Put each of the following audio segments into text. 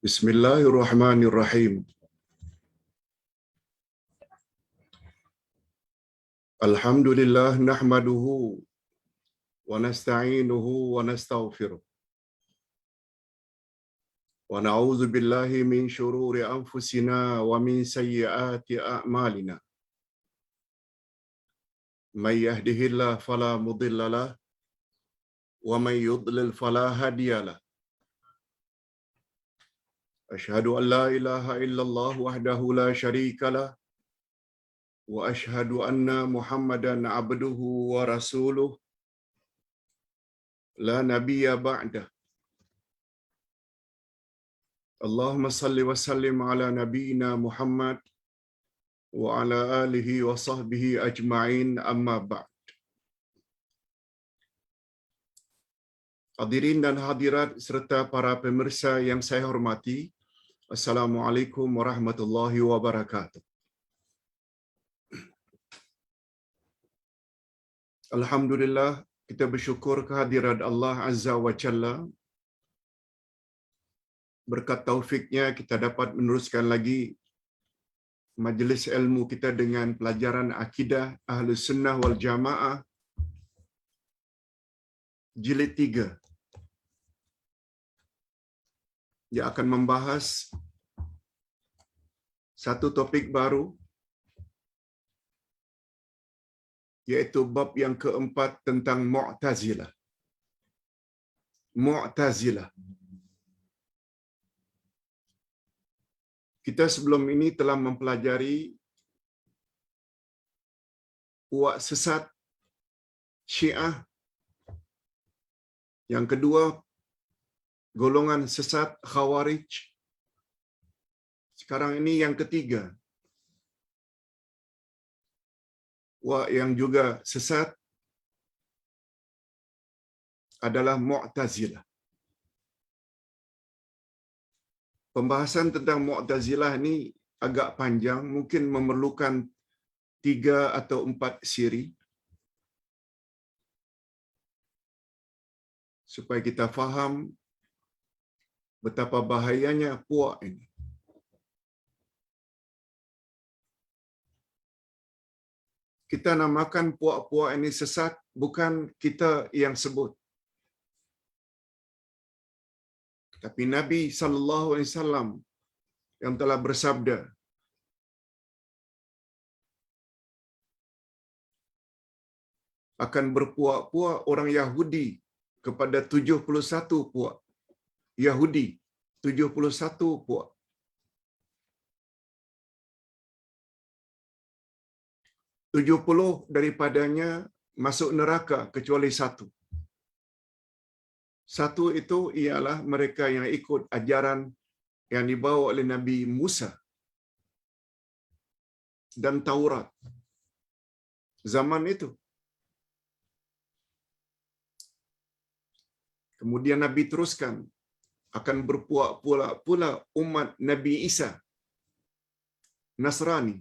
Bismillahirrahmanirrahim. Alhamdulillah nahmaduhu wa nasta'inuhu wa nastaghfiruh. Wa na'udzu billahi min shururi anfusina wa min sayyiati a'malina. May yahdihillahu fala mudilla lahu wa may yudlil fala hadiya lahu. Asyhadu an la ilaha illallah wahdahu la syarika lah wa asyhadu anna Muhammadan abduhu wa rasuluh la nabiyya ba'dah. Allahumma salli wa sallim ala nabiyyina Muhammad wa ala alihi wa sahbihi ajma'in, amma ba'd. Hadirin dan hadirat serta para pemirsa yang saya hormati, Assalamualaikum warahmatullahi wabarakatuh. Alhamdulillah, kita bersyukur kehadirat Allah Azza wa Jalla. Berkat taufiknya kita dapat meneruskan lagi majlis ilmu kita dengan pelajaran akidah Ahlus Sunnah wal Jamaah jilid 3 yang akan membahas satu topik baru, yaitu bab yang keempat tentang Mu'tazilah. Mu'tazilah. Kita sebelum ini telah mempelajari puak sesat Syiah. Yang kedua, golongan sesat Khawarij. Sekarang ini yang ketiga, yang juga sesat adalah Mu'tazilah. Pembahasan tentang Mu'tazilah ini agak panjang, mungkin memerlukan 3 atau 4 siri supaya kita faham betapa bahayanya puak ini. Kita namakan puak-puak ini sesat, bukan kita yang sebut. Tapi Nabi sallallahu alaihi wasallam yang telah bersabda, akan berpuak-puak orang Yahudi kepada 71 puak. Yahudi 71 puak. 70 daripadanya masuk neraka kecuali 1. 1 itu ialah mereka yang ikut ajaran yang dibawa oleh Nabi Musa dan Taurat zaman itu. Kemudian Nabi teruskan, akan berpuak pula umat Nabi Isa, Nasrani,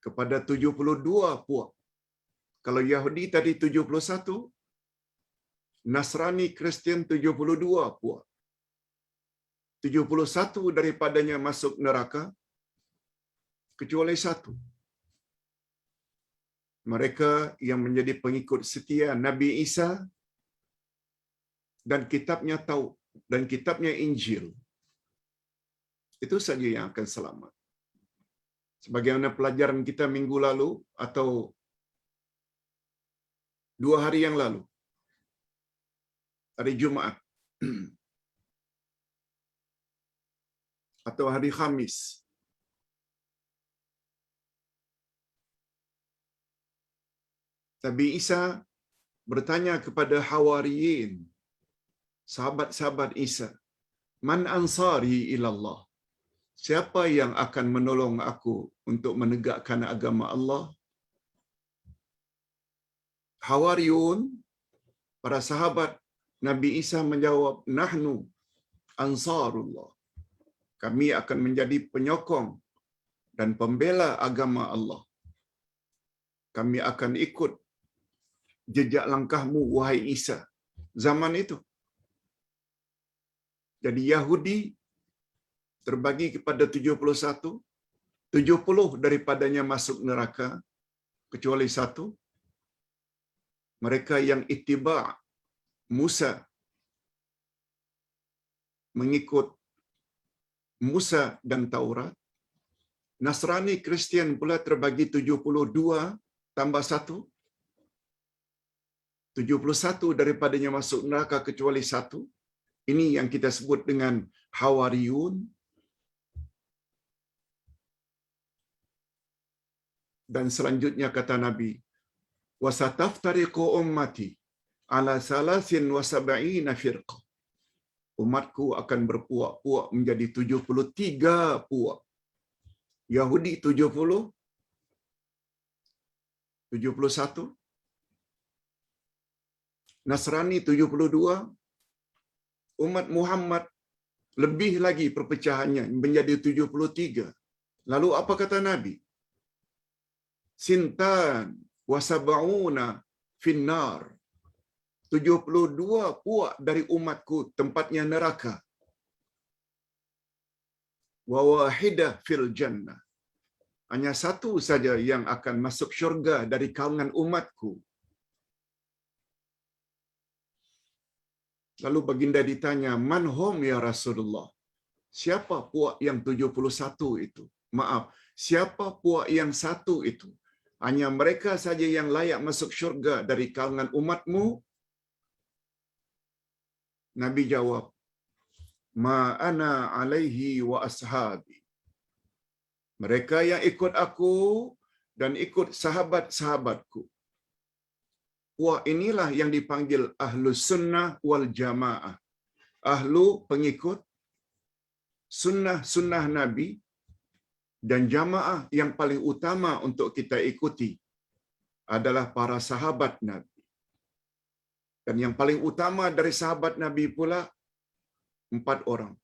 kepada 72 puak. Kalau Yahudi tadi 71, Nasrani Kristian 72 puak. 71 daripadanya masuk neraka kecuali 1. Mereka yang menjadi pengikut setia Nabi Isa dan kitabnya dan kitabnya Injil. Itu saja yang akan selamat. Sebagaimana pelajaran kita minggu lalu atau 2 hari yang lalu, hari Jumaat atau hari Khamis. Nabi Isa bertanya kepada Hawariyin, sahabat-sahabat Isa, "Man ansari ilallah?" Siapa yang akan menolong aku untuk menegakkan agama Allah? Hawariyun, para sahabat Nabi Isa menjawab, "Nahnu ansarullah." Kami akan menjadi penyokong dan pembela agama Allah. Kami akan ikut jejak langkahmu, wahai Isa. Zaman itu Jadi Yahudi terbagi kepada 71, 70 daripadanya masuk neraka, kecuali satu, mereka yang ittiba' Musa, mengikut Musa dan Taurat. Nasrani Kristian pula terbagi 72 tambah 1, 71 daripadanya masuk neraka kecuali satu. Ini yang kita sebut dengan Hawariyun. Dan selanjutnya kata Nabi, wasataftariqu ummati ala salasin wa sab'ina firqah. Umatku akan berpuak-puak menjadi 73 puak. Yahudi 70, 71, Nasrani 72, umat Muhammad lebih lagi perpecahannya menjadi 73. Lalu apa kata Nabi? Sintan wa sab'una finnar. 72 puak dari umatku tempatnya neraka. Wa wahidah fil jannah. Hanya satu saja yang akan masuk syurga dari kalangan umatku. Lalu baginda ditanya, man hum ya Rasulullah? Siapa puak yang 71 itu? Maaf, siapa puak yang satu itu? Hanya mereka saja yang layak masuk syurga dari kalangan umatmu? Nabi jawab, ma ana alaihi wa ashabi. Mereka yang ikut aku dan ikut sahabat-sahabatku. Puak inilah yang dipanggil ahlu sunnah wal jamaah. Ahlu pengikut sunnah Nabi, dan jamaah yang paling utama untuk kita ikuti adalah para sahabat Nabi. Dan yang paling utama dari sahabat Nabi pula 4 orang.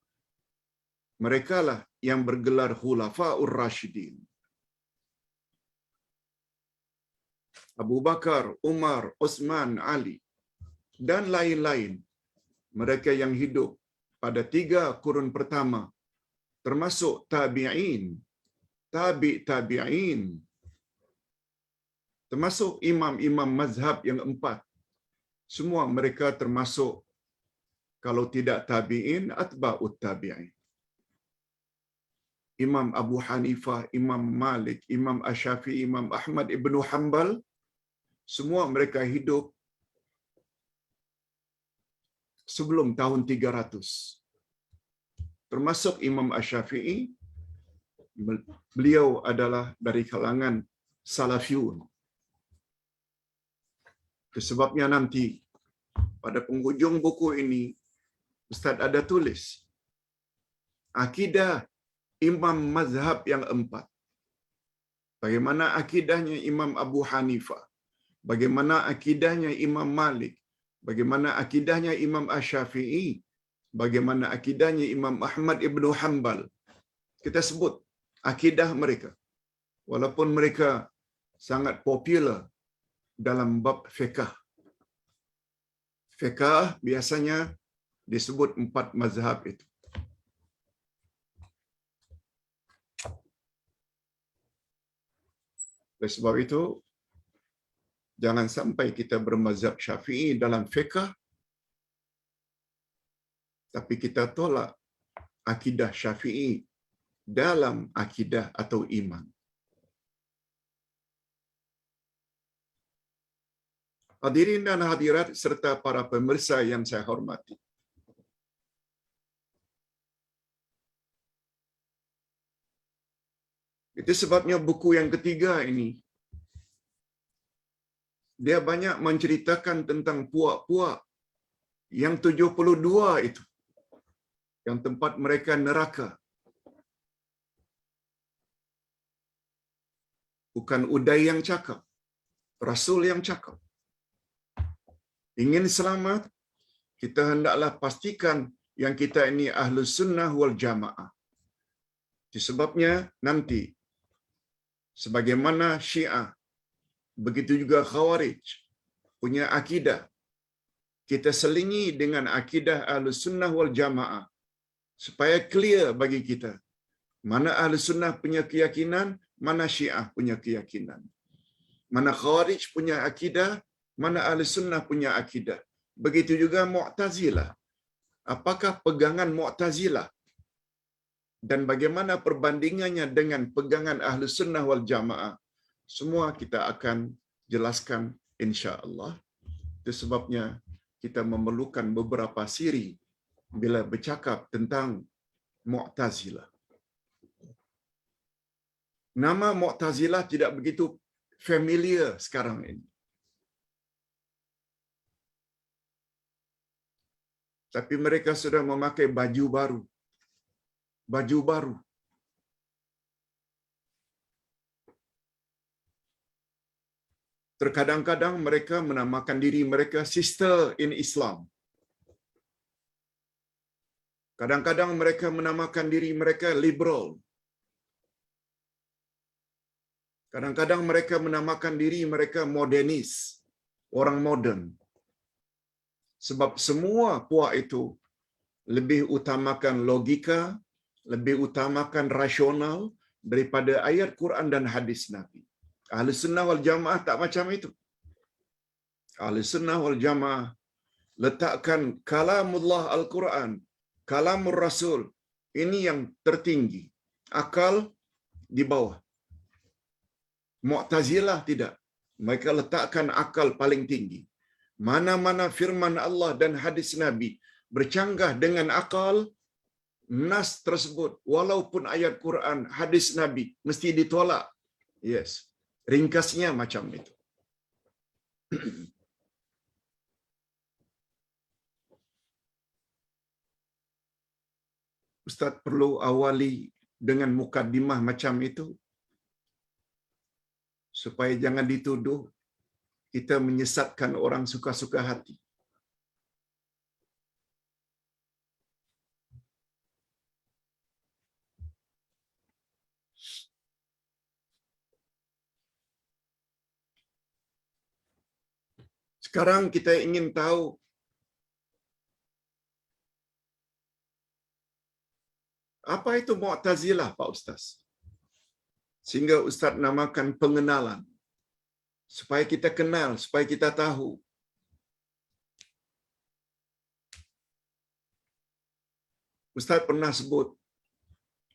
Merekalah yang bergelar Khulafaur Rasyidin. Abu Bakar, Umar, Utsman, Ali, dan lain-lain. Mereka yang hidup pada 3 kurun pertama, termasuk tabi'in, tabi'in, termasuk imam-imam mazhab yang 4. Semua mereka termasuk, kalau tidak tabi'in, atba'ut tabi'in. Imam Abu Hanifah, Imam Malik, Imam Asy-Syafi'i, Imam Ahmad ibnu Hanbal, semua mereka hidup sebelum tahun 300. Termasuk Imam Asy-Syafi'i, beliau adalah dari kalangan Salafiyun. Sebabnya nanti pada penghujung buku ini Ustaz ada tulis akidah imam mazhab yang 4. Bagaimana akidahnya Imam Abu Hanifah, bagaimana akidahnya Imam Malik, bagaimana akidahnya Imam Asy-Syafi'i, bagaimana akidahnya Imam Ahmad ibnu Hanbal. Kita sebut akidah mereka, walaupun mereka sangat popular dalam bab fiqh. Fiqh biasanya disebut 4 mazhab itu. Oleh sebab itu, jangan sampai kita bermazhab Syafi'i dalam fiqh, tapi kita tolak akidah Syafi'i dalam akidah atau iman. Hadirin dan hadirat serta para pemirsa yang saya hormati. Itu sebabnya buku yang ketiga ini, dia banyak menceritakan tentang puak-puak yang 72 itu, yang tempat mereka neraka. Bukan Uday yang cakap, Rasul yang cakap. Ingin selamat, kita hendaklah pastikan yang kita ini ahlus sunnah wal jamaah. Sebabnya nanti, sebagaimana Syiah, begitu juga Khawarij punya akidah, kita selingi dengan akidah ahlus sunnah wal jamaah. supaya clear bagi kita mana ahli sunnah punya keyakinan, mana syiah punya keyakinan, mana khawarij punya akidah, mana ahli sunnah punya akidah. Begitu juga Mu'tazilah. Apakah pegangan Mu'tazilah dan bagaimana perbandingannya dengan pegangan ahli sunnah wal jamaah? Semua kita akan jelaskan insya-Allah. Itu sebabnya kita memerlukan beberapa siri bila bercakap tentang Mu'tazilah. Nama Mu'tazilah tidak begitu familiar sekarang ini. Tapi mereka sudah memakai baju baru. Baju baru. Terkadang-kadang mereka menamakan diri mereka sister in Islam. Kadang-kadang mereka menamakan diri mereka liberal. Kadang-kadang mereka menamakan diri mereka modernis, orang moden. Sebab semua puak itu lebih utamakan logika, lebih utamakan rasional daripada ayat Quran dan hadis Nabi. Ahli sunnah wal jamaah tak macam itu. Ahli sunnah wal jamaah letakkan kalamullah Al-Quran, kalamur Rasul, ini yang tertinggi. Akal di bawah. Mu'tazilah tidak. Mereka letakkan akal paling tinggi. Mana-mana firman Allah dan hadis Nabi bercanggah dengan akal, nas tersebut, walaupun ayat Quran, hadis Nabi, mesti ditolak. Yes. Ringkasnya macam itu. Ustaz perlu awali dengan mukaddimah macam itu supaya jangan dituduh kita menyesatkan orang suka-suka hati. Sekarang kita ingin tahu apa itu Mu'tazilah, Pak Ustaz? Sehingga Ustaz namakan pengenalan. Supaya kita kenal, supaya kita tahu. Ustaz pernah sebut,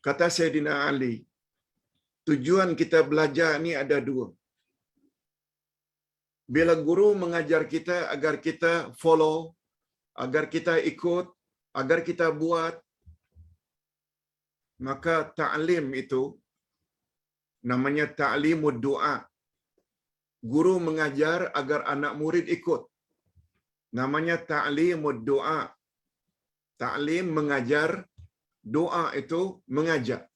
kata Sayyidina Ali, tujuan kita belajar ni ada dua. Bila guru mengajar kita agar kita follow, agar kita ikut, agar kita buat, maka ta'lim itu namanya ta'limud du'a. Guru mengajar agar anak murid ikut. Namanya ta'limud du'a. Ta'lim mengajar, doa itu mengajak.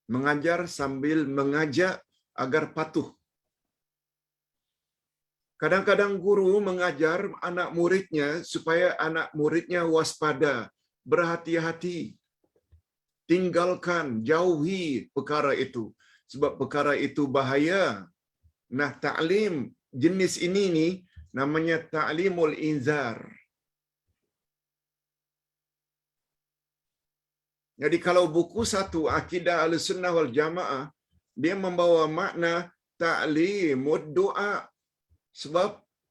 Mengajar sambil mengajak agar patuh. Kadang-kadang guru mengajar anak muridnya supaya anak muridnya waspada, berhati-hati. Tinggalkan, jauhi perkara itu. Sebab perkara itu bahaya. Nah, ta'lim jenis ini ni namanya ta'limul inzar. Jadi kalau buku satu Akidah Ahlussunnah wal Jamaah, dia membawa makna ta'limud doa. Sebab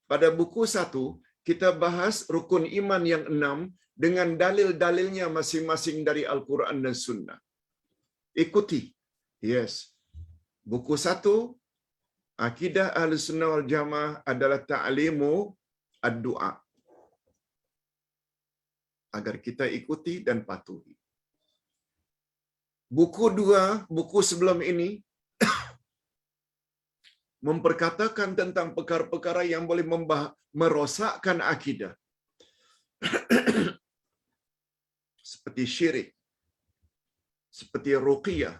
pada buku satu kita bahas rukun iman yang 6 dengan dalil-dalilnya masing-masing dari Al-Quran dan Sunnah. Ikuti. Yes. Buku satu Akidah Ahlussunnah wal Jamaah adalah ta'limu ad-du'a. Agar kita ikuti dan patuhi. Buku dua, buku sebelum ini, memperkatakan tentang perkara-perkara yang boleh merosakkan akidah. Seperti syirik, seperti ruqyah,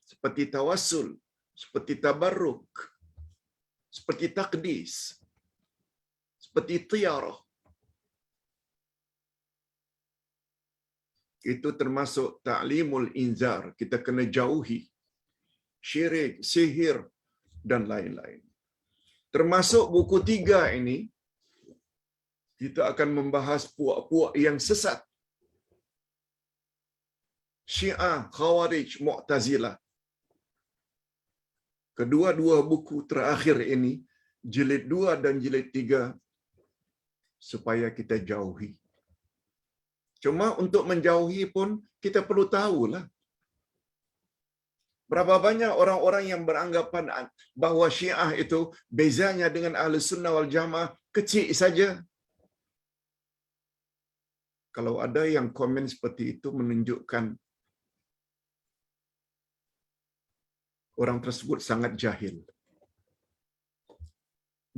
seperti tawassul, seperti tabarruk, seperti taqdis, seperti tiyarah. Itu termasuk ta'limul inzar. Kita kena jauhi syirik, sihir dan lain-lain. Termasuk buku 3 ini, kita akan membahas puak-puak yang sesat. Syiah, Khawarij, Mu'tazilah. Kedua-dua buku terakhir ini, jilid 2 dan jilid 3, supaya kita jauhi. Cuma untuk menjauhi pun kita perlu tahulah. Berapa banyak orang-orang yang beranggapan bahawa Syiah itu bezanya dengan Ahlus Sunnah wal Jamaah kecil saja. Kalau ada yang komen seperti itu menunjukkan orang tersebut sangat jahil.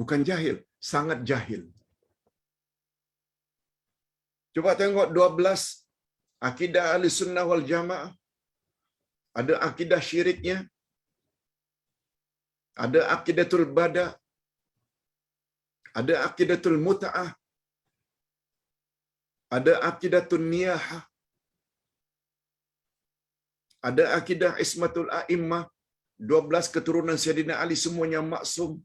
Bukan jahil, sangat jahil. Coba tengok 12 akidah Ahlus Sunnah wal Jamaah. Ada akidah syiriknya, ada akidatul bada, ada akidatul mut'ah, ada akidatul niyahah, ada akidah ismatul a'immah, 12 keturunan Sayyidina Ali semuanya maksum.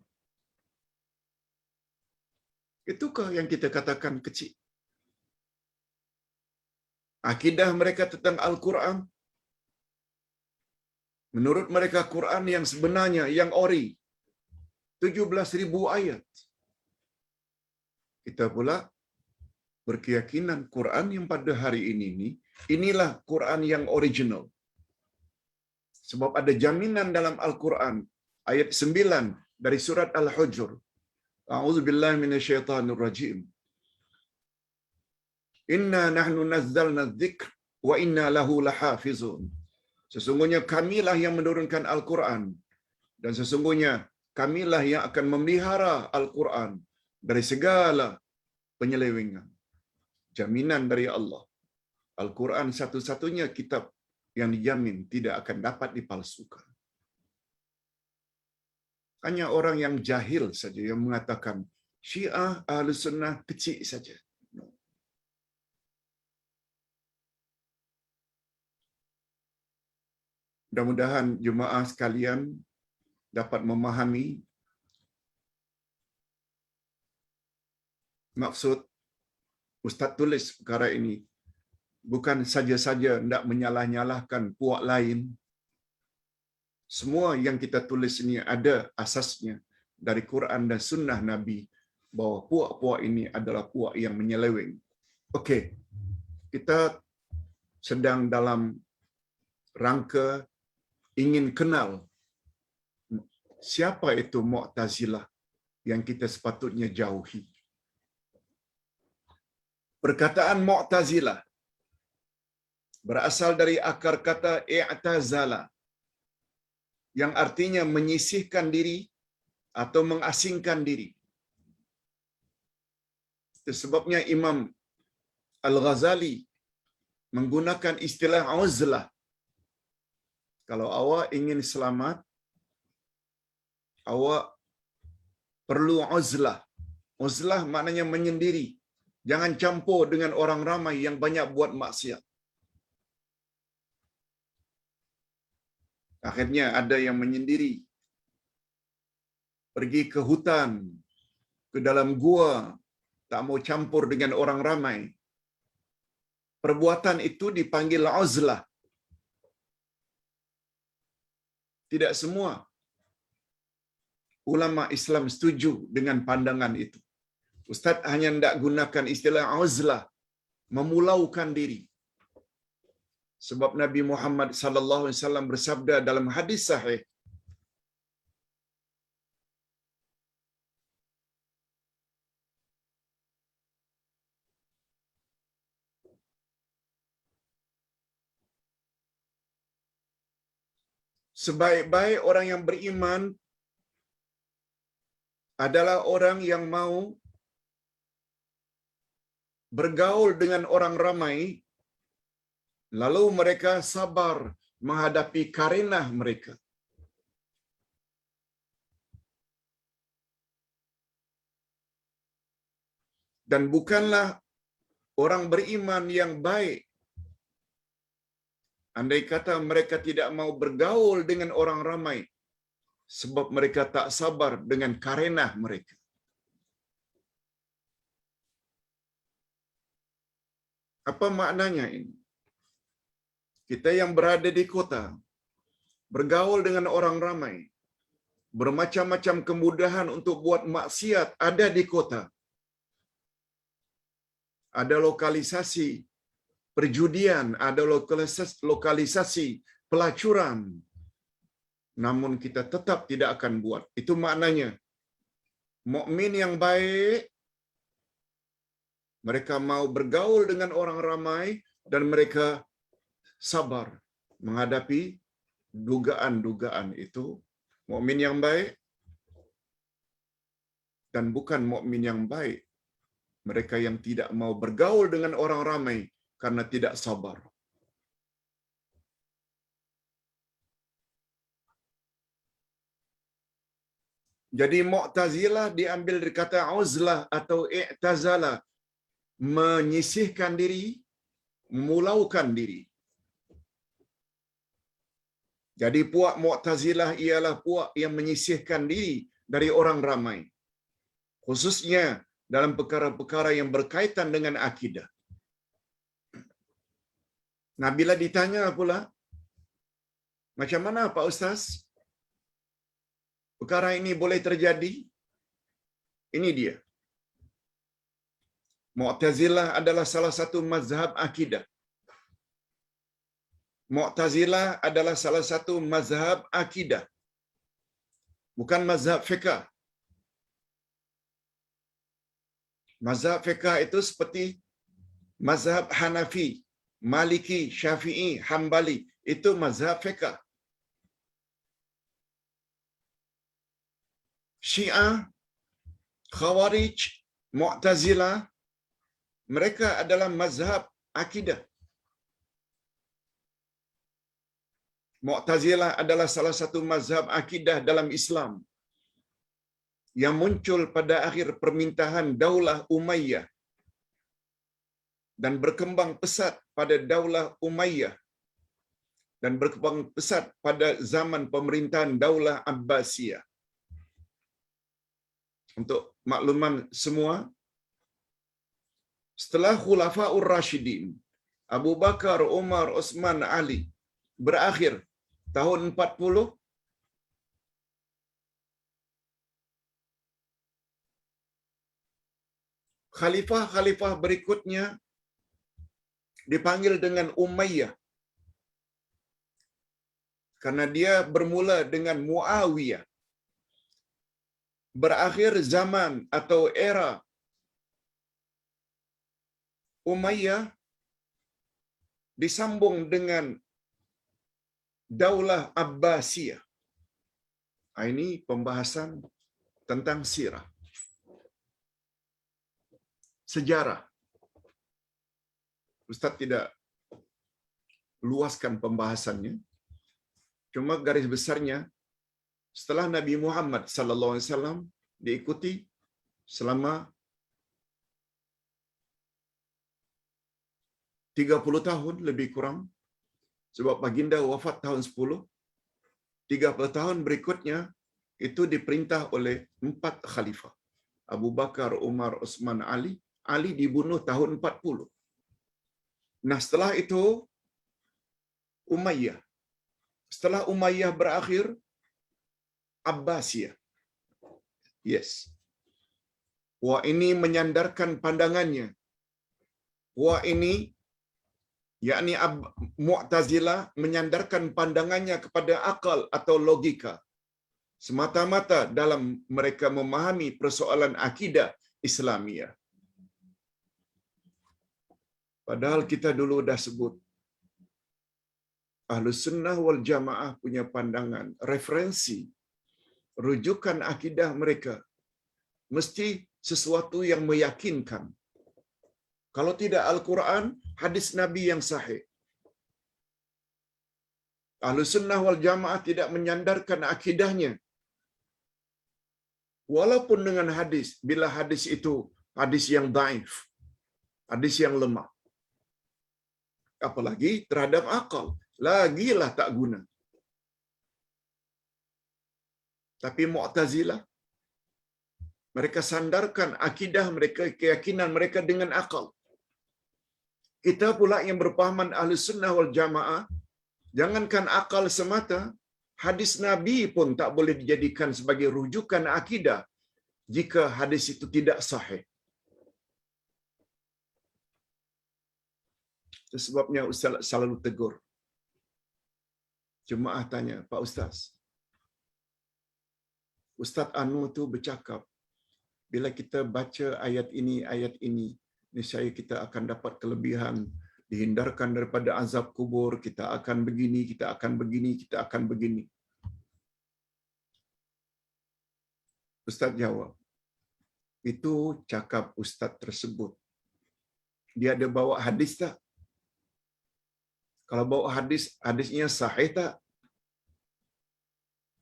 Itukah yang kita katakan kecil? Akidah mereka tentang Al-Quran, menurut mereka Quran yang sebenarnya, yang ori, 17,000 ayat. Kita pula berkeyakinan Quran yang pada hari ini, inilah Quran yang original. Sebab ada jaminan dalam Al-Quran, ayat 9 dari surat Al-Hujr. A'udzubillahi minasyaitanir rajim. Inna nahnu nazzalna dzikr wa inna lahu lahafizun. Sesungguhnya kamilah yang menurunkan Al-Quran, dan sesungguhnya kamilah yang akan memelihara Al-Quran dari segala penyelewengan. Jaminan dari Allah. Al-Quran satu-satunya kitab yang dijamin tidak akan dapat dipalsukan. Hanya orang yang jahil saja yang mengatakan Syiah, Ahlus Sunnah kecil saja. No. Mudah-mudahan jemaah sekalian dapat memahami maksud Ustaz tulis perkara ini. Bukan saja-saja hendak menyalah-nyalahkan puak lain. Semua yang kita tulis ini ada asasnya dari Quran dan Sunnah Nabi bahawa puak-puak ini adalah puak yang menyeleweng. Okey, kita sedang dalam rangka ingin kenal siapa itu Mu'tazilah yang kita sepatutnya jauhi. Perkataan Mu'tazilah berasal dari akar kata i'tazala, yang artinya menyisihkan diri atau mengasingkan diri. Itu sebabnya Imam Al-Ghazali menggunakan istilah uzlah. Kalau awak ingin selamat, awak perlu uzlah. Uzlah maknanya menyendiri. Jangan campur dengan orang ramai yang banyak buat maksiat. Akhirnya ada yang menyendiri, pergi ke hutan, ke dalam gua, tak mau campur dengan orang ramai. Perbuatan itu dipanggil uzlah. Tidak semua ulama Islam setuju dengan pandangan itu. Ustaz hanya hendak gunakan istilah uzlah, memulaukan diri. Sebab Nabi Muhammad sallallahu alaihi wasallam bersabda dalam hadis sahih, sebaik-baik orang yang beriman adalah orang yang mau bergaul dengan orang ramai, lalu mereka sabar menghadapi karenah mereka. Dan bukanlah orang beriman yang baik andai kata mereka tidak mau bergaul dengan orang ramai sebab mereka tak sabar dengan karenah mereka. Apa maknanya ini? Kita yang berada di kota, bergaul dengan orang ramai, bermacam-macam kemudahan untuk buat maksiat ada di kota. Ada lokalisasi perjudian, ada lokalisasi pelacuran. Namun kita tetap tidak akan buat. Itu maknanya mukmin yang baik, mereka mau bergaul dengan orang ramai dan mereka sabar menghadapi dugaan-dugaan itu. Mukmin yang baik dan bukan mukmin yang baik, mereka yang tidak mau bergaul dengan orang ramai karena tidak sabar. Jadi Mu'tazilah diambil dari kata uzlah atau i'tazala, menyisihkan diri, memulaukan diri. Jadi puak Mu'tazilah ialah puak yang menyisihkan diri dari orang ramai, khususnya dalam perkara-perkara yang berkaitan dengan akidah. Nah, bila ditanya pula, macam mana Pak Ustaz perkara ini boleh terjadi? Ini dia. Mu'tazilah adalah salah satu mazhab akidah. Mu'tazilah adalah salah satu mazhab akidah, bukan mazhab fiqh. Mazhab fiqh itu seperti mazhab Hanafi, Maliki, Syafi'i, Hambali. Itu mazhab fiqh. Syiah, Khawarij, Mu'tazilah, mereka adalah mazhab akidah. Mu'tazilah adalah salah satu mazhab akidah dalam Islam yang muncul pada akhir permintahan Daulah Umayyah dan berkembang pesat pada Daulah Umayyah dan berkembang pesat pada zaman pemerintahan Daulah Abbasiyah. Untuk makluman semua, setelah Khulafaur Rasyidin, Abu Bakar, Umar, Utsman, Ali berakhir tahun 40, khalifah-khalifah berikutnya dipanggil dengan Umayyah karena dia bermula dengan Muawiyah. Berakhir zaman atau era Umayyah disambung dengan Daulah Abbasiyah. Ini pembahasan tentang sirah, sejarah. Ustaz tidak luaskan pembahasannya. Cuma garis besarnya, setelah Nabi Muhammad sallallahu alaihi wasallam diikuti selama 30 tahun lebih kurang, sebab baginda wafat tahun 10, 30 tahun berikutnya itu diperintah oleh 4 khalifah. Abu Bakar, Umar, Utsman, Ali. Ali dibunuh tahun 40. Nah, setelah itu Umayyah. Setelah Umayyah berakhir, Abbasiyah. Yes. Wah, ini menyandarkan pandangannya. Wah, ini yakni Mu'tazilah menyandarkan pandangannya kepada akal atau logika, semata-mata dalam mereka memahami persoalan akidah Islamiyah. Padahal kita dulu dah sebut, Ahlus Sunnah wal Jamaah punya pandangan, referensi, rujukan akidah mereka mesti sesuatu yang meyakinkan. Kalau tidak Al-Quran, hadis Nabi yang sahih. Ahlus Sunnah wal Jamaah tidak menyandarkan akidahnya walaupun dengan hadis, bila hadis itu hadis yang dhaif, hadis yang lemah. Apalagi terhadap akal, lagilah tak guna. Tapi Mu'tazilah, mereka sandarkan akidah mereka, keyakinan mereka dengan akal. Kita pula yang berpahaman Ahlus Sunnah wal Jamaah Jangankan akal semata, hadis Nabi pun tak boleh dijadikan sebagai rujukan akidah jika hadis itu tidak sahih. Itu sebabnya Ustaz selalu tegur. Jemaah tanya, Pak Ustaz, Ustaz Anu tu bercakap, bila kita baca ayat ini, niscaya kita akan dapat kelebihan, dihindarkan daripada azab kubur, kita akan begini, kita akan begini, kita akan begini. Ustaz jawab, itu cakap Ustaz tersebut. Dia ada bawa hadis tak? Kalau bawa hadis, hadisnya sahih tak?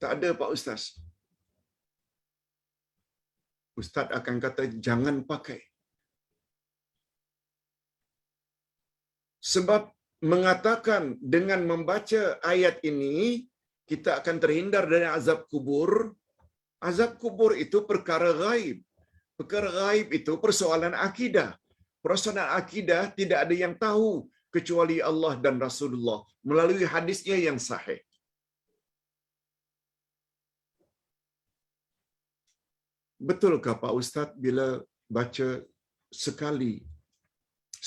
Tak ada, Pak Ustaz. Ustaz akan kata, jangan pakai. Sebab mengatakan dengan membaca ayat ini, kita akan terhindar dari azab kubur. Azab kubur itu perkara gaib. Perkara gaib itu persoalan akidah. Persoalan akidah tidak ada yang tahu kecuali Allah dan Rasulullah melalui hadisnya yang sahih. Betulkah Pak Ustaz bila baca sekali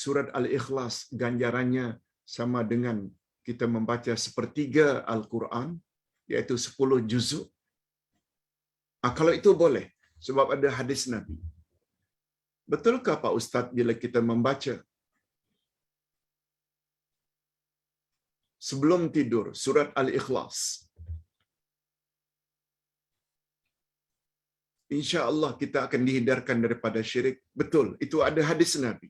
surat Al-Ikhlas ganjarannya sama dengan kita membaca sepertiga Al-Quran, iaitu 10 juzuk? Kalau itu boleh, sebab ada hadis Nabi. Betulkah Pak Ustaz bila kita membaca sebelum tidur surat Al-Ikhlas, insya-Allah kita akan dihindarkan daripada syirik? Betul, itu ada hadis Nabi.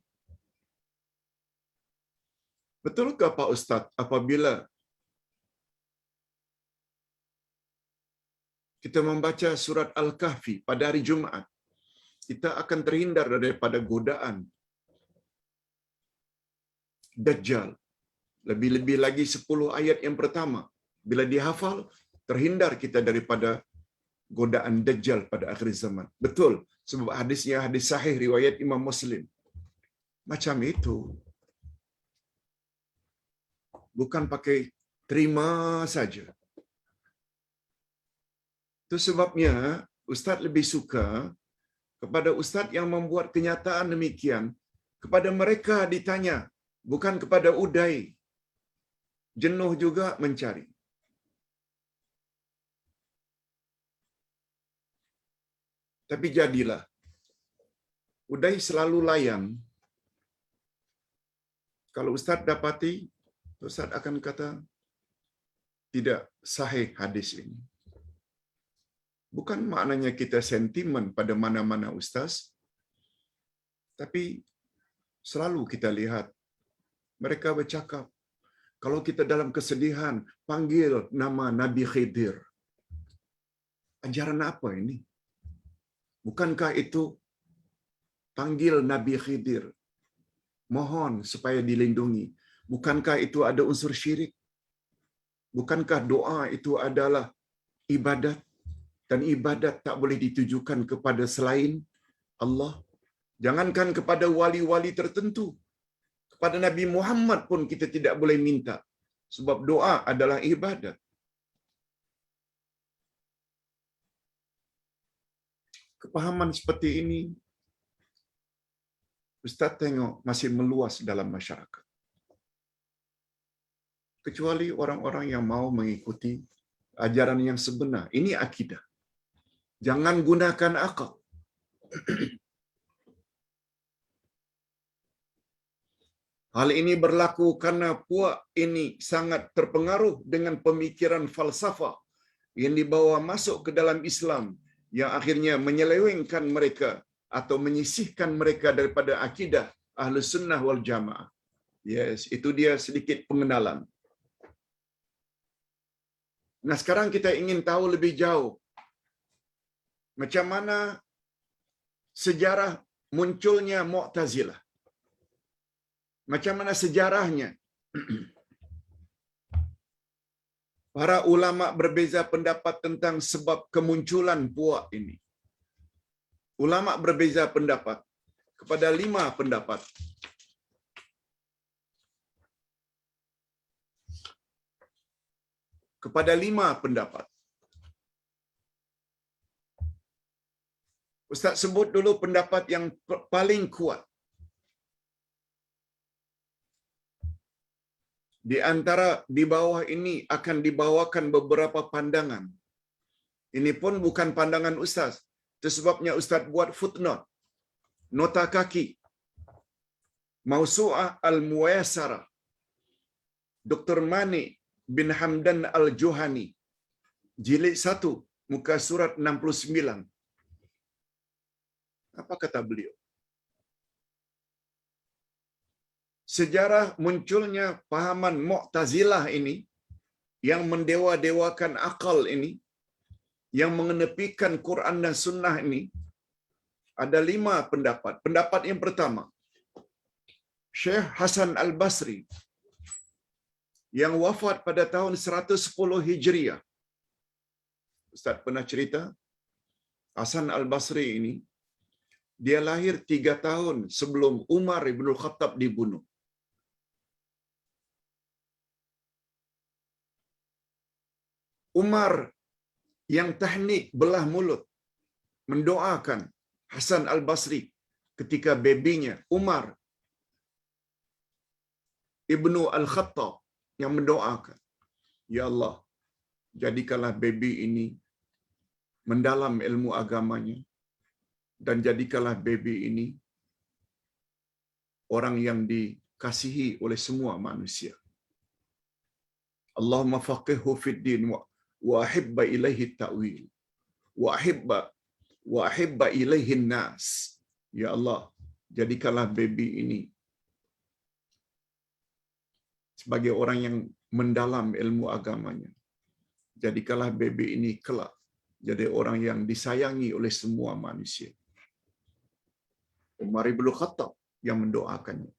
Betulkah Pak Ustaz apabila kita membaca surat Al-Kahfi pada hari Jumaat, kita akan terhindar daripada godaan Dajjal? Lebih-lebih lagi 10 ayat yang pertama, bila dihafal, terhindar kita daripada godaan Dajjal pada akhir zaman. Betul, sebab hadisnya hadis sahih riwayat Imam Muslim. Macam itu. Bukan pakai terima saja. Itu sebabnya Ustaz lebih suka kepada Ustaz yang membuat kenyataan demikian, kepada mereka ditanya, bukan kepada udai. Jenuh juga mencari. Tapi jadilah, udai selalu layan. Kalau Ustaz dapati, Ustaz akan kata, tidak sahih hadis ini. Bukan maknanya kita sentimen pada mana-mana ustaz, tapi selalu kita lihat mereka bercakap, kalau kita dalam kesedihan, panggil nama Nabi Khidir. Ajaran apa ini? Bukankah itu panggil Nabi Khidir, mohon supaya dilindungi? Bukankah itu ada unsur syirik? Bukankah doa itu adalah ibadat? Dan ibadat tak boleh ditujukan kepada selain Allah. Jangankan kepada wali-wali tertentu, kepada Nabi Muhammad pun kita tidak boleh minta, sebab doa adalah ibadat. Kepahaman seperti ini, Ustaz tengok masih meluas dalam masyarakat. Kecuali orang-orang yang mau mengikuti ajaran yang sebenar. Ini akidah. Jangan gunakan akal. Hal ini berlaku karena puak ini sangat terpengaruh dengan pemikiran falsafah yang dibawa masuk ke dalam Islam, yang akhirnya menyelewengkan mereka atau menyisihkan mereka daripada akidah Ahlus Sunnah wal Jamaah. Yes, itu dia sedikit pengenalan. Nah, sekarang kita ingin tahu lebih jauh macam mana sejarah munculnya Mu'tazilah. Macam mana sejarahnya? Para ulama berbeza pendapat tentang sebab kemunculan puak ini. Ulama berbeza pendapat kepada 5 pendapat. kepada 5 pendapat. Ustaz sebut dulu pendapat yang paling kuat. Di antara di bawah ini akan dibawakan beberapa pandangan. Ini pun bukan pandangan Ustaz. Itu sebabnya Ustaz buat footnote. Nota kaki. Mausu'ah Al-Muyassarah. Dr. Mani bin Hamdan Al-Juhani. Jilid 1, muka surat 69. Apa kata beliau? Sejarah munculnya pahaman Mu'tazilah ini, yang mendewa-dewakan akal ini, yang mengenepikan Quran dan Sunnah ini, ada 5 pendapat. Pendapat yang pertama, Syekh Hasan Al-Basri, yang wafat pada tahun 110 Hijriah. Ustaz pernah cerita, Hasan Al-Basri ini, dia lahir 3 tahun sebelum Umar ibn Khattab dibunuh. Umar yang teknik belah mulut mendoakan Hasan Al-Basri ketika bebinya Umar ibnu Al-Khattab yang mendoakan, ya Allah, jadikanlah baby ini mendalam ilmu agamanya, dan jadikanlah baby ini orang yang dikasihi oleh semua manusia. Allahumma faqihhu fid din wa ahibba ilaihi ta'wil wa ahibba ilaihi nas. Ya Allah, jadikanlah baby ini sebagai orang yang mendalam ilmu agamanya. Jadikanlah baby ini kelak jadi orang yang disayangi oleh semua manusia. Umar ibn Khattab yang mendoakannya.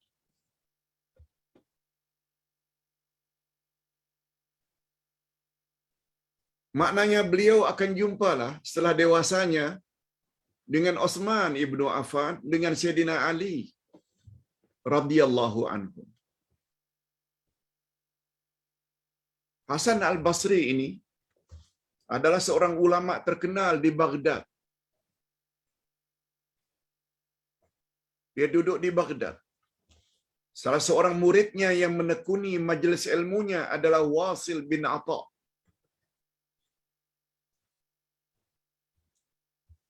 Maknanya beliau akan jumpalah setelah dewasanya dengan Utsman ibnu Affan, dengan Sayyidina Ali radhiyallahu anhu. Hasan Al-Basri ini adalah seorang ulama terkenal di Baghdad. Dia duduk di Baghdad. Salah seorang muridnya yang menekuni majlis ilmunya adalah Wasil bin Atha.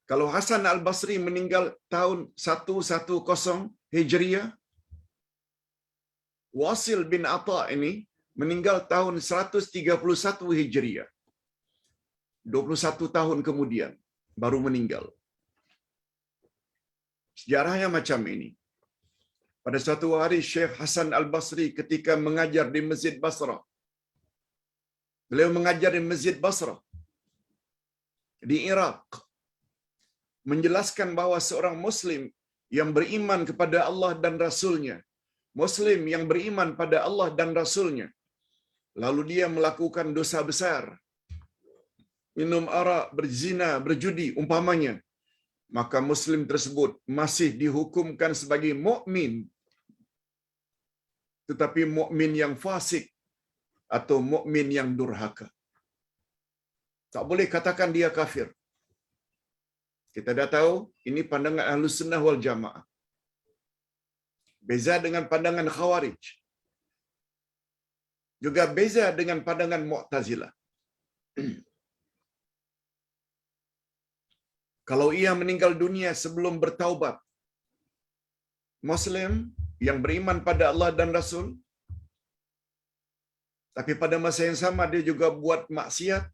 Kalau Hasan Al-Basri meninggal tahun 110 Hijriah, Wasil bin Atha ini meninggal tahun 131 Hijriah. 21 tahun kemudian baru meninggal. Sejarahnya macam ini. Pada suatu hari Syekh Hasan Al-Basri ketika mengajar di Masjid Basrah. Beliau mengajar di Masjid Basrah di Iraq, menjelaskan bahawa seorang Muslim yang beriman kepada Allah dan Rasulnya, Muslim yang beriman pada Allah dan Rasulnya, lalu dia melakukan dosa besar, minum arak, berzina, berjudi umpamanya, maka Muslim tersebut masih dihukumkan sebagai mukmin, tetapi mukmin yang fasik atau mukmin yang durhaka. Tak boleh katakan dia kafir. Kita dah tahu ini pandangan Ahlus Sunnah wal Jamaah. Beza dengan pandangan Khawarij. Juga beza dengan pandangan Mu'tazilah. Kalau ia meninggal dunia sebelum bertaubat, Muslim yang beriman pada Allah dan Rasul, tapi pada masa yang sama dia juga buat maksiat,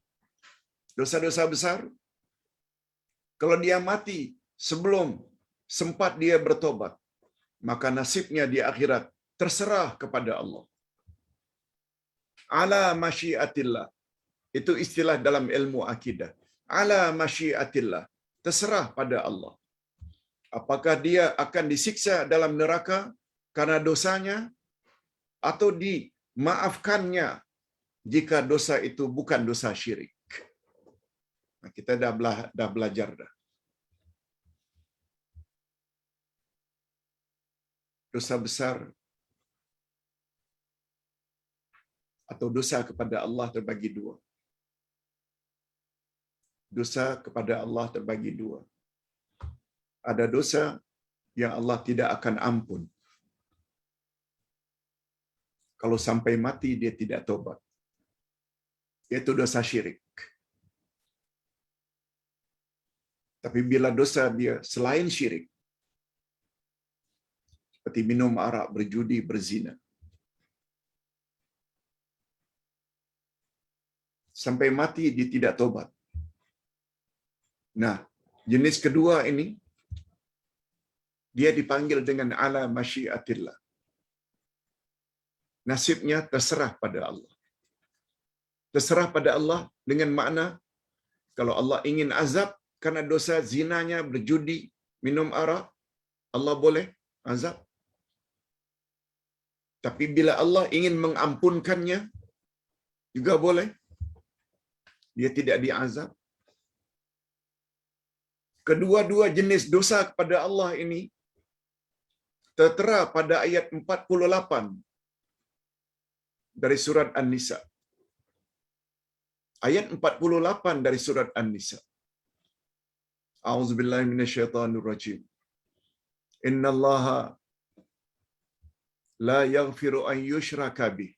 dosa-dosa besar, kalau dia mati sebelum sempat dia bertobat, maka nasibnya di akhirat terserah kepada Allah. Ala masyiatillah. Itu istilah dalam ilmu akidah. Ala masyiatillah. Terserah pada Allah. Apakah dia akan disiksa dalam neraka karena dosanya, atau dimaafkannya jika dosa itu bukan dosa syirik. Kita dah belajar dah. Dosa besar atau dosa kepada Allah terbagi dua. dosa kepada Allah terbagi dua. Ada dosa yang Allah tidak akan ampun. Kalau sampai mati dia tidak tobat. Yaitu dosa syirik. Tapi bila dosa dia selain syirik, seperti minum arak, berjudi, berzina, sampai mati dia tidak tobat. Nah, jenis kedua ini dia dipanggil dengan ala masyiatillah. Nasibnya terserah pada Allah. Terserah pada Allah dengan makna kalau Allah ingin azab karena dosa zinanya, berjudi, minum arak, Allah boleh azab. Tapi bila Allah ingin mengampunkannya, juga boleh. Dia tidak diazab. Kedua-dua jenis dosa kepada Allah ini tertera pada ayat 48 dari surat An-Nisa. Ayat 48 dari surat An-Nisa. A'udzubillahi minasyaitonirrajim. Innallaha la yaghfiru an yushraka bih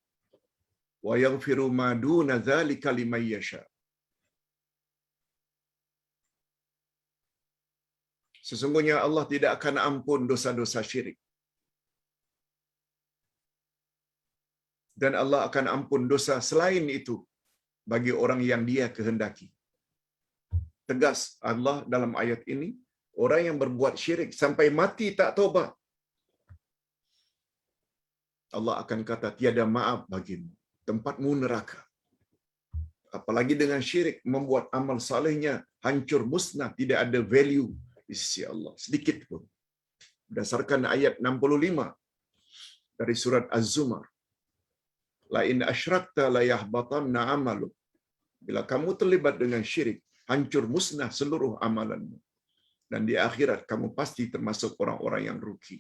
wa yaghfiru ma duna dzalika liman yasha. Sesungguhnya Allah tidak akan ampun dosa-dosa syirik. Dan Allah akan ampun dosa selain itu bagi orang yang Dia kehendaki. Tegas Allah dalam ayat ini, orang yang berbuat syirik sampai mati tak taubat, Allah akan kata tiada maaf bagimu, tempatmu neraka. Apalagi dengan syirik membuat amal salehnya hancur musnah, tidak ada value di sisi Allah sedikit pun. Berdasarkan ayat 65 dari surat Az-Zumar. La in asyrakta la yahbatanna amalu. Bila kamu terlibat dengan syirik, hancur musnah seluruh amalanmu. Dan di akhirat kamu pasti termasuk orang-orang yang rugi.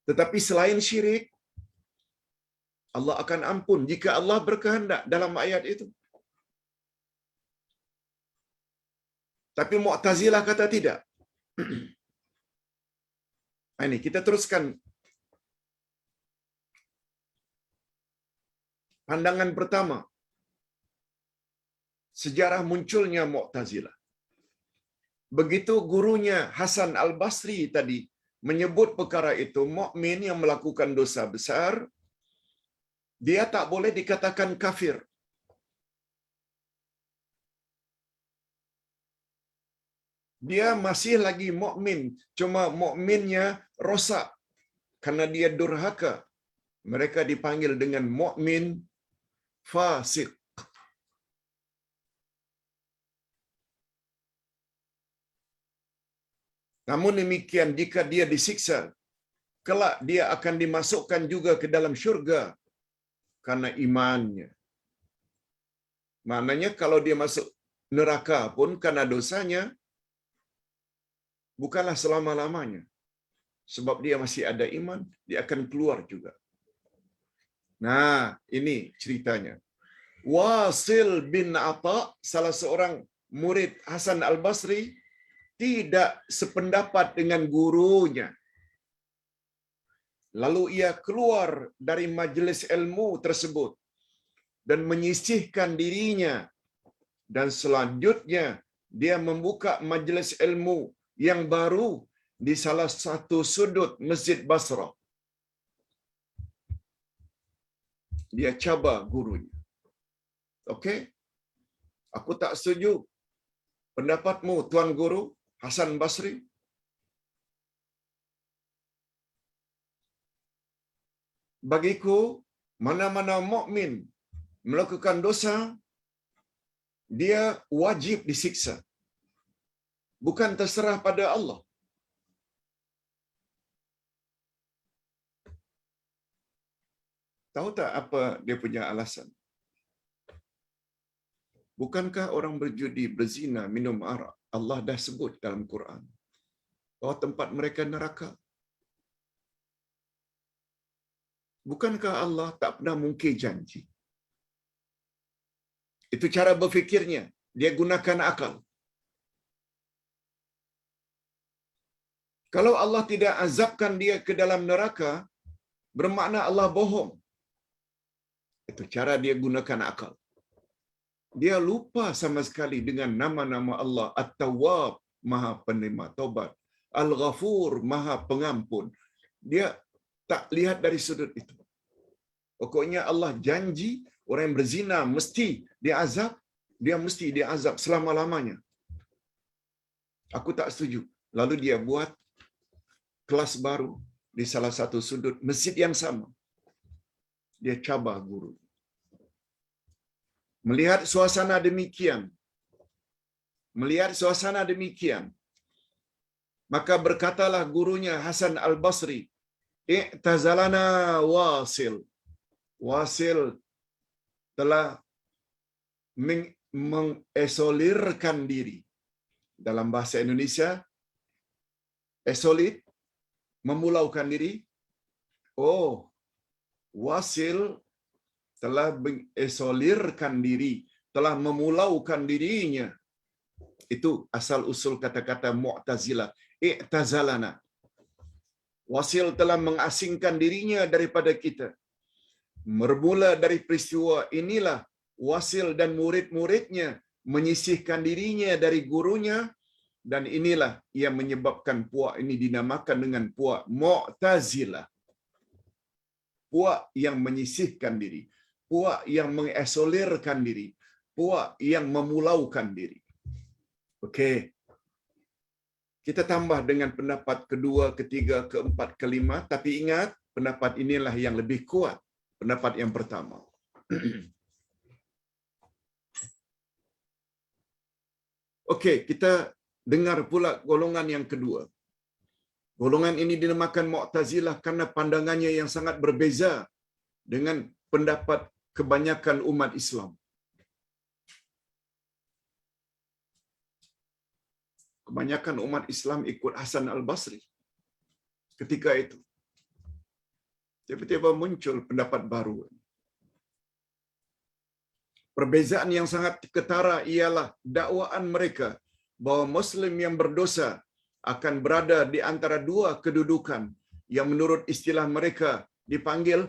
Tetapi selain syirik, Allah akan ampun jika Allah berkehendak dalam ayat itu. Tapi Mu'tazilah kata tidak. Ini kita teruskan pandangan pertama. Sejarah munculnya Mu'tazilah. Begitu gurunya Hasan Al-Basri tadi menyebut perkara itu, mukmin yang melakukan dosa besar, dia tak boleh dikatakan kafir. Dia masih lagi mukmin, cuma mukminnya rosak karena dia durhaka. Mereka dipanggil dengan mukmin fasik. Namun demikian, jika dia disiksa, kelak dia akan dimasukkan juga ke dalam syurga karena imannya. Maknanya kalau dia masuk neraka pun karena dosanya, bukanlah selama-lamanya. Sebab dia masih ada iman, dia akan keluar juga. Nah, ini ceritanya. Wasil bin Atha, salah seorang murid Hasan Al-Basri, tidak sependapat dengan gurunya. Lalu ia keluar dari majlis ilmu tersebut dan menyisihkan dirinya, dan selanjutnya dia membuka majlis ilmu yang baru di salah satu sudut Masjid Basrah. Dia cabar gurunya. Okey, aku tak setuju pendapatmu, Tuan Guru Hasan Basri. Bagiku, mana-mana mukmin melakukan dosa, dia wajib disiksa. Bukan terserah pada Allah. Tahu tak apa dia punya alasan? Bukankah orang berjudi, berzina, minum arak, Allah dah sebut dalam Quran bahawa tempat mereka neraka? Bukankah Allah tak pernah mungkir janji? Itu cara berfikirnya. dia gunakan akal. Kalau Allah tidak azabkan dia ke dalam neraka, bermakna Allah bohong. Itu cara dia gunakan akal. Dia lupa sama sekali dengan nama-nama Allah. At-Tawwab, Maha Penerima Taubat. Al-Ghafur, Maha Pengampun. Dia tak lihat dari sudut itu. Pokoknya Allah janji orang yang berzina mesti diazab, dia mesti diazab selama-lamanya. Aku tak setuju. Lalu dia buat kelas baru di salah satu sudut masjid yang sama. Dia cabar guru. Melihat suasana demikian, maka berkatalah gurunya Hasan Al-Basri, "I'tazalana Wasil." Wasil telah mengesolirkan diri. Dalam bahasa Indonesia, esolit, memulaukan diri. Oh, Wasil telah mengesolirkan diri, telah memulaukan dirinya. Itu asal usul kata-kata Mu'tazilah. I'tazalana. Wasil telah mengasingkan dirinya daripada kita. Bermula dari peristiwa inilah Wasil dan murid-muridnya menyisihkan dirinya dari gurunya, dan inilah yang menyebabkan puak ini dinamakan dengan puak Mu'tazilah. Puak yang menyisihkan diri, puak yang mengesolirkan diri, puak yang memulaukan diri. Okey. Kita tambah dengan pendapat kedua, ketiga, keempat, kelima, tapi ingat, pendapat inilah yang lebih kuat. Pendapat yang pertama. Okey, kita dengar pula golongan yang kedua. Golongan ini dinamakan Mu'tazilah karena pandangannya yang sangat berbeza dengan pendapat kebanyakan umat Islam. Kebanyakan umat Islam ikut Hasan Al-Basri. Ketika itu, tiba-tiba muncul pendapat baru. Perbezaan yang sangat ketara ialah dakwaan mereka bahawa Muslim yang berdosa akan berada di antara dua kedudukan yang menurut istilah mereka dipanggil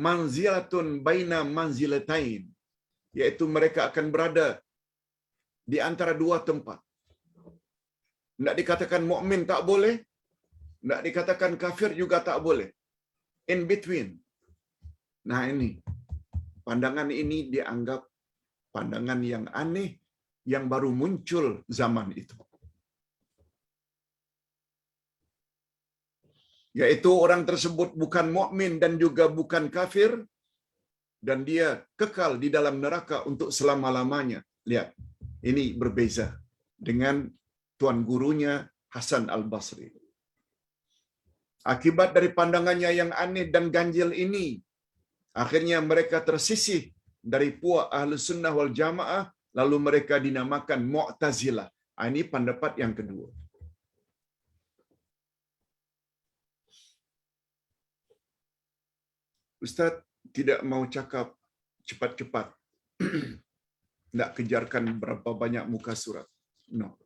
manzilatun baina manzilatain, iaitu mereka akan berada di antara dua tempat. Nak dikatakan mukmin tak boleh, nak dikatakan kafir juga tak boleh. In between. Nah ini, pandangan ini dianggap pandangan yang aneh yang baru muncul zaman itu. Yaitu orang tersebut bukan mukmin dan juga bukan kafir, dan dia kekal di dalam neraka untuk selama-lamanya. Lihat, ini berbeza dengan tuan gurunya Hasan Al-Basri. Akibat dari pandangannya yang aneh dan ganjil ini, akhirnya mereka tersisih dari puak Ahlus Sunnah wal Jamaah, lalu mereka dinamakan Mu'tazilah. Ini pendapat yang kedua. Ustaz tidak mau cakap cepat-cepat. Nak kejarkan berapa banyak muka surat. No.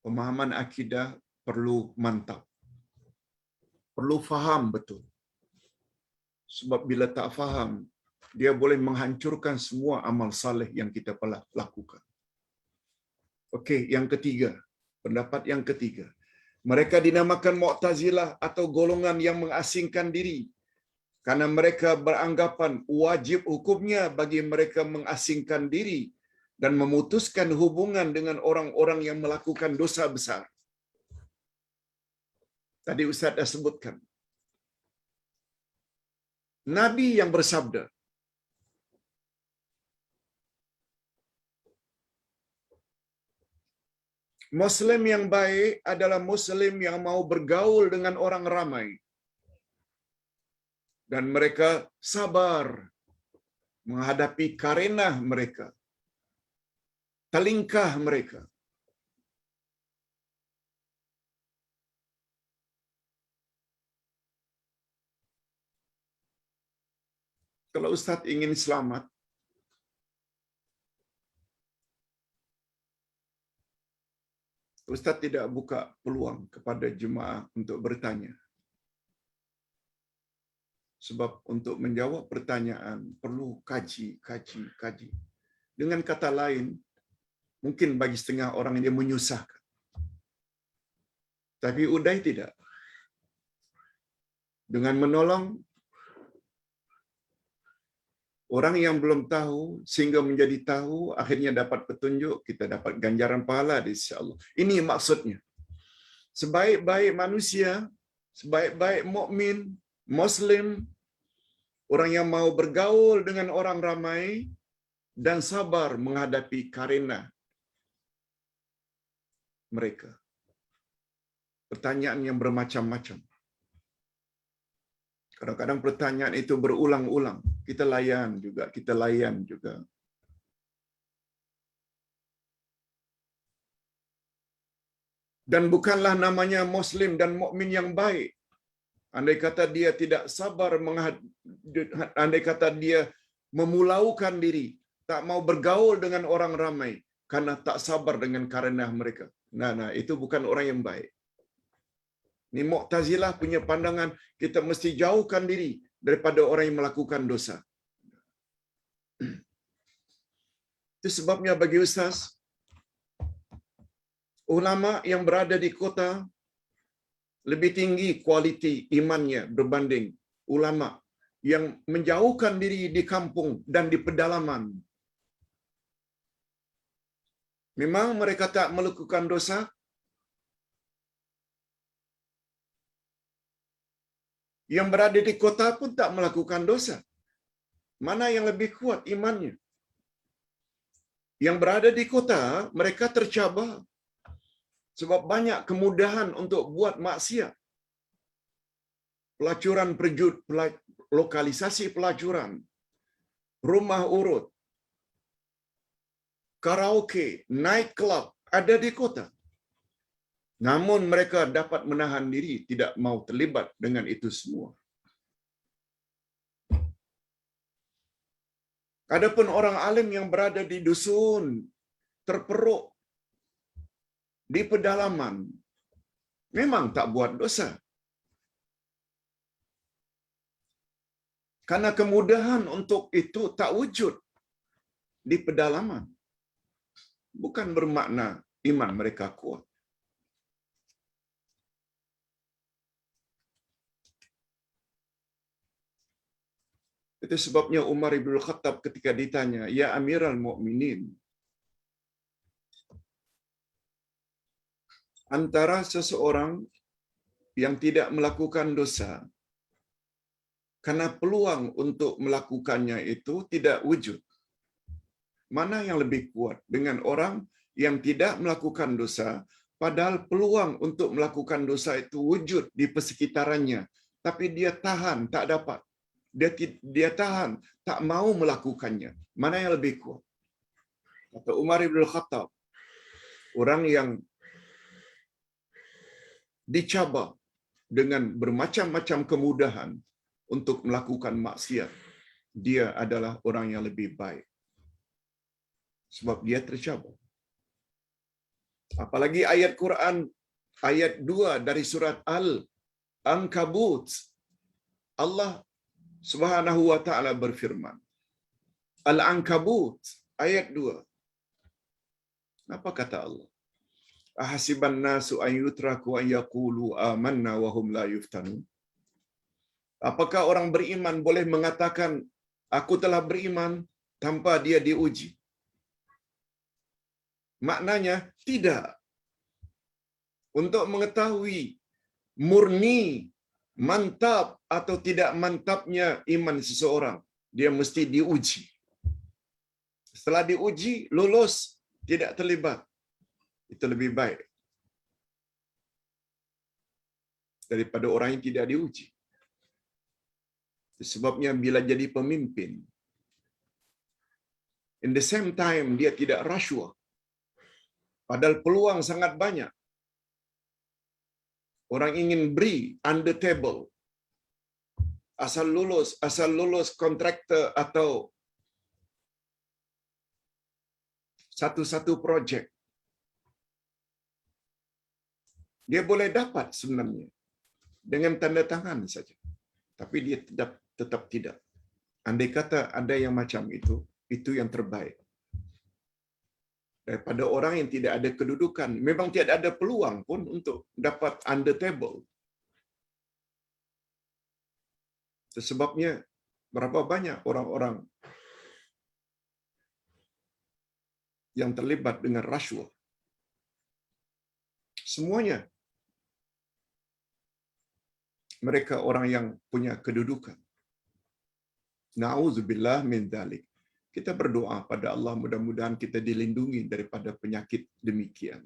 Pemahaman akidah perlu mantap. Perlu faham betul. Sebab bila tak faham, dia boleh menghancurkan semua amal saleh yang kita telah lakukan. Okey, yang ketiga. Pendapat yang ketiga. Mereka dinamakan Mu'tazilah atau golongan yang mengasingkan diri. Karena mereka beranggapan wajib hukumnya bagi mereka mengasingkan diri dan memutuskan hubungan dengan orang-orang yang melakukan dosa besar. Tadi Ustaz dah sebutkan. Nabi yang bersabda, Muslim yang baik adalah Muslim yang mau bergaul dengan orang ramai. Dan mereka sabar menghadapi karenah mereka, talingkah mereka. Kalau Ustaz ingin selamat, Ustaz tidak buka peluang kepada jemaah untuk bertanya. Sebab untuk menjawab pertanyaan perlu kaji. Dengan kata lain, mungkin bagi setengah orang dia menyusahkan. Tapi Uday tidak. Dengan menolong orang yang belum tahu sehingga menjadi tahu, akhirnya dapat petunjuk, kita dapat ganjaran pahala di sisi Allah. Ini maksudnya. Sebaik-baik manusia, sebaik-baik mukmin, Muslim, orang yang mau bergaul dengan orang ramai dan sabar menghadapi karena mereka. Pertanyaan yang bermacam-macam. Kadang-kadang pertanyaan itu berulang-ulang. Kita layan juga. Dan bukanlah namanya Muslim dan mukmin yang baik. Andai kata dia tidak sabar, andai kata dia memulaukan diri, tak mau bergaul dengan orang ramai, karena tak sabar dengan karena mereka. Nah, itu bukan orang yang baik. Ini Mu'tazilah punya pandangan, kita mesti jauhkan diri daripada orang yang melakukan dosa. Itu sebabnya bagi Ustaz, ulama yang berada di kota lebih tinggi kualiti imannya berbanding ulama yang menjauhkan diri di kampung dan di pedalaman. Memang mereka tak melakukan dosa, yang berada di kota pun tak melakukan dosa. Mana yang lebih kuat imannya? Yang berada di kota, mereka tercabar. Sebab banyak kemudahan untuk buat maksiat. Pelacuran lokalisasi pelacuran, rumah urut, karaoke, night club ada di kota. Namun mereka dapat menahan diri, tidak mau terlibat dengan itu semua. Adapun orang alim yang berada di dusun, terperuk di pedalaman, memang tak buat dosa. Karena kemudahan untuk itu tak wujud di pedalaman. Bukan bermakna iman mereka kuat. Itu sebabnya Umar ibn Khattab ketika ditanya, "Ya Amiral Mukminin, antara seseorang yang tidak melakukan dosa karena peluang untuk melakukannya itu tidak wujud, mana yang lebih kuat dengan orang yang tidak melakukan dosa padahal peluang untuk melakukan dosa itu wujud di persekitarannya, tapi dia tahan, tak dapat. Dia tahan, tak mau melakukannya. Mana yang lebih kuat?" Kata Umar ibn Khattab, orang yang dicabar dengan bermacam-macam kemudahan untuk melakukan maksiat, dia adalah orang yang lebih baik. Sebab dia tercabar. Apalagi ayat Quran, ayat 2 dari surat Al-Ankabut. Allah Subhanahu wa ta'ala berfirman. Al-Ankabut, ayat 2. Apa kata Allah? Ahasiban nasu an yutraku an yaqulu amanna wa hum la yuftanun. Apakah orang beriman boleh mengatakan aku telah beriman tanpa dia diuji? Maknanya tidak. Untuk mengetahui murni, mantap atau tidak mantapnya iman seseorang, dia mesti diuji. Setelah diuji, lulus, tidak terlibat, itu lebih baik daripada orang yang tidak diuji. Sebabnya bila jadi pemimpin, in the same time dia tidak rasuah, padahal peluang sangat banyak. Orang ingin beri under table, asal lulus kontraktor atau satu-satu projek. Dia boleh dapat sebenarnya dengan tanda tangan saja. Tapi dia tetap tidak. Andai kata ada yang macam itu yang terbaik. Daripada orang yang tidak ada kedudukan, memang tidak ada peluang pun untuk dapat under table. Sebabnya berapa banyak orang-orang yang terlibat dengan rasuah. Semuanya mereka orang yang punya kedudukan. Na'udzubillah min dzalik. Kita berdoa pada Allah, mudah-mudahan kita dilindungi daripada penyakit demikian.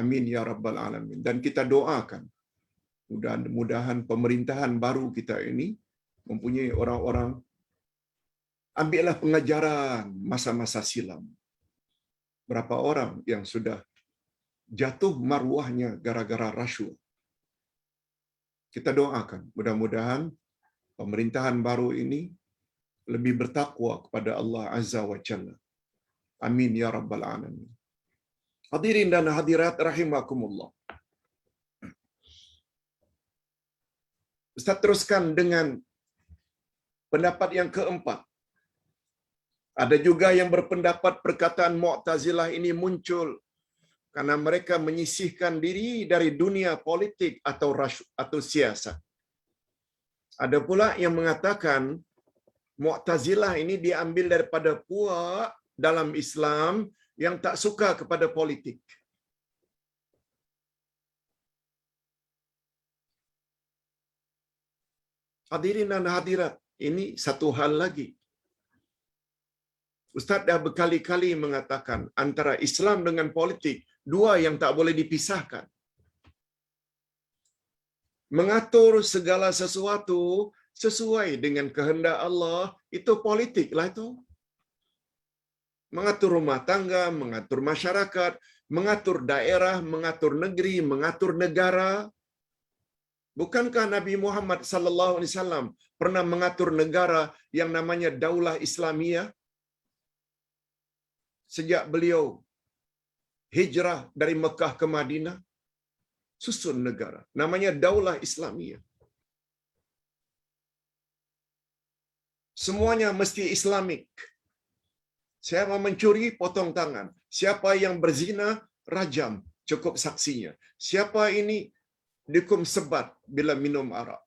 Amin ya rabbal alamin. Dan kita doakan mudah-mudahan pemerintahan baru kita ini mempunyai orang-orang, ambillah pengajaran masa-masa silam. Berapa orang yang sudah jatuh maruahnya gara-gara rasuah. Kita doakan mudah-mudahan pemerintahan baru ini lebih bertakwa kepada Allah Azza wa Jalla. Amin ya rabbal alamin. Hadirin dan hadirat rahimakumullah. Ustaz teruskan dengan pendapat yang keempat. Ada juga yang berpendapat perkataan Mu'tazilah ini muncul karena mereka menyisihkan diri dari dunia politik atau siasat. Ada pula yang mengatakan Mu'tazilah ini diambil daripada puak dalam Islam yang tak suka kepada politik. Hadirin dan hadirat, ini satu hal lagi. Ustaz dah berkali-kali mengatakan antara Islam dengan politik, dua yang tak boleh dipisahkan. Mengatur segala sesuatu sesuai dengan kehendak Allah, itu politik lah itu. Mengatur rumah tangga, mengatur masyarakat, mengatur daerah, mengatur negeri, mengatur negara. Bukankah Nabi Muhammad sallallahu alaihi wasallam pernah mengatur negara yang namanya Daulah Islamiyah? Sejak beliau hijrah dari Mekah ke Madinah, susun negara namanya Daulah Islamiyah. Semuanya mesti Islamik. Siapa mencuri, potong tangan. Siapa yang berzina, rajam, cukup saksinya. Siapa ini dihukum sebat bila minum arak.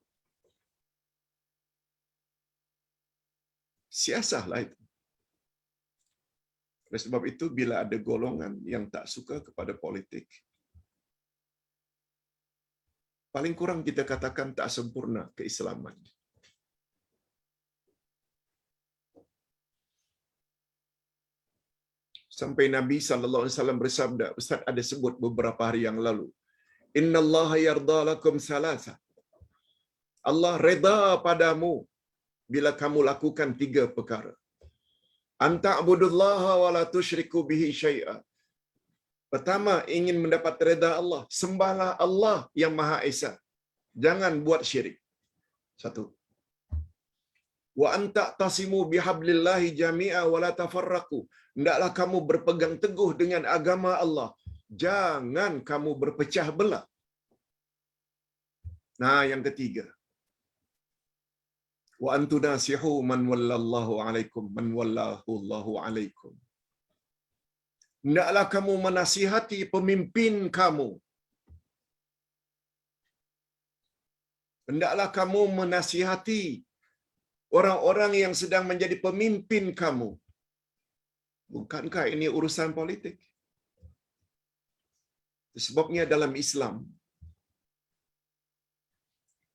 Siasahlah itu. Oleh sebab itu, bila ada golongan yang tak suka kepada politik, paling kurang kita katakan tak sempurna keislaman. Sampai Nabi sallallahu alaihi wasallam bersabda, Ustaz ada sebut beberapa hari yang lalu, innallaha yarda lakum salasa. Allah redha padamu bila kamu lakukan tiga perkara. Anta'budullaha wa la tusyriku bihi syai'a. Pertama, ingin mendapat redha Allah, sembahlah Allah yang Maha Esa. Jangan buat syirik. Satu. Wa anta tasimu bihablillahi jami'a wa la tafarraqu. Hendaklah kamu berpegang teguh dengan agama Allah. Jangan kamu berpecah belah. Nah, yang ketiga. Wa antu nasihu man wallallahu alaikum man wallahu Allahu alaikum. Hendaklah kamu menasihati pemimpin kamu. Hendaklah kamu menasihati orang-orang yang sedang menjadi pemimpin kamu. Bukankah ini urusan politik? Sebabnya dalam Islam,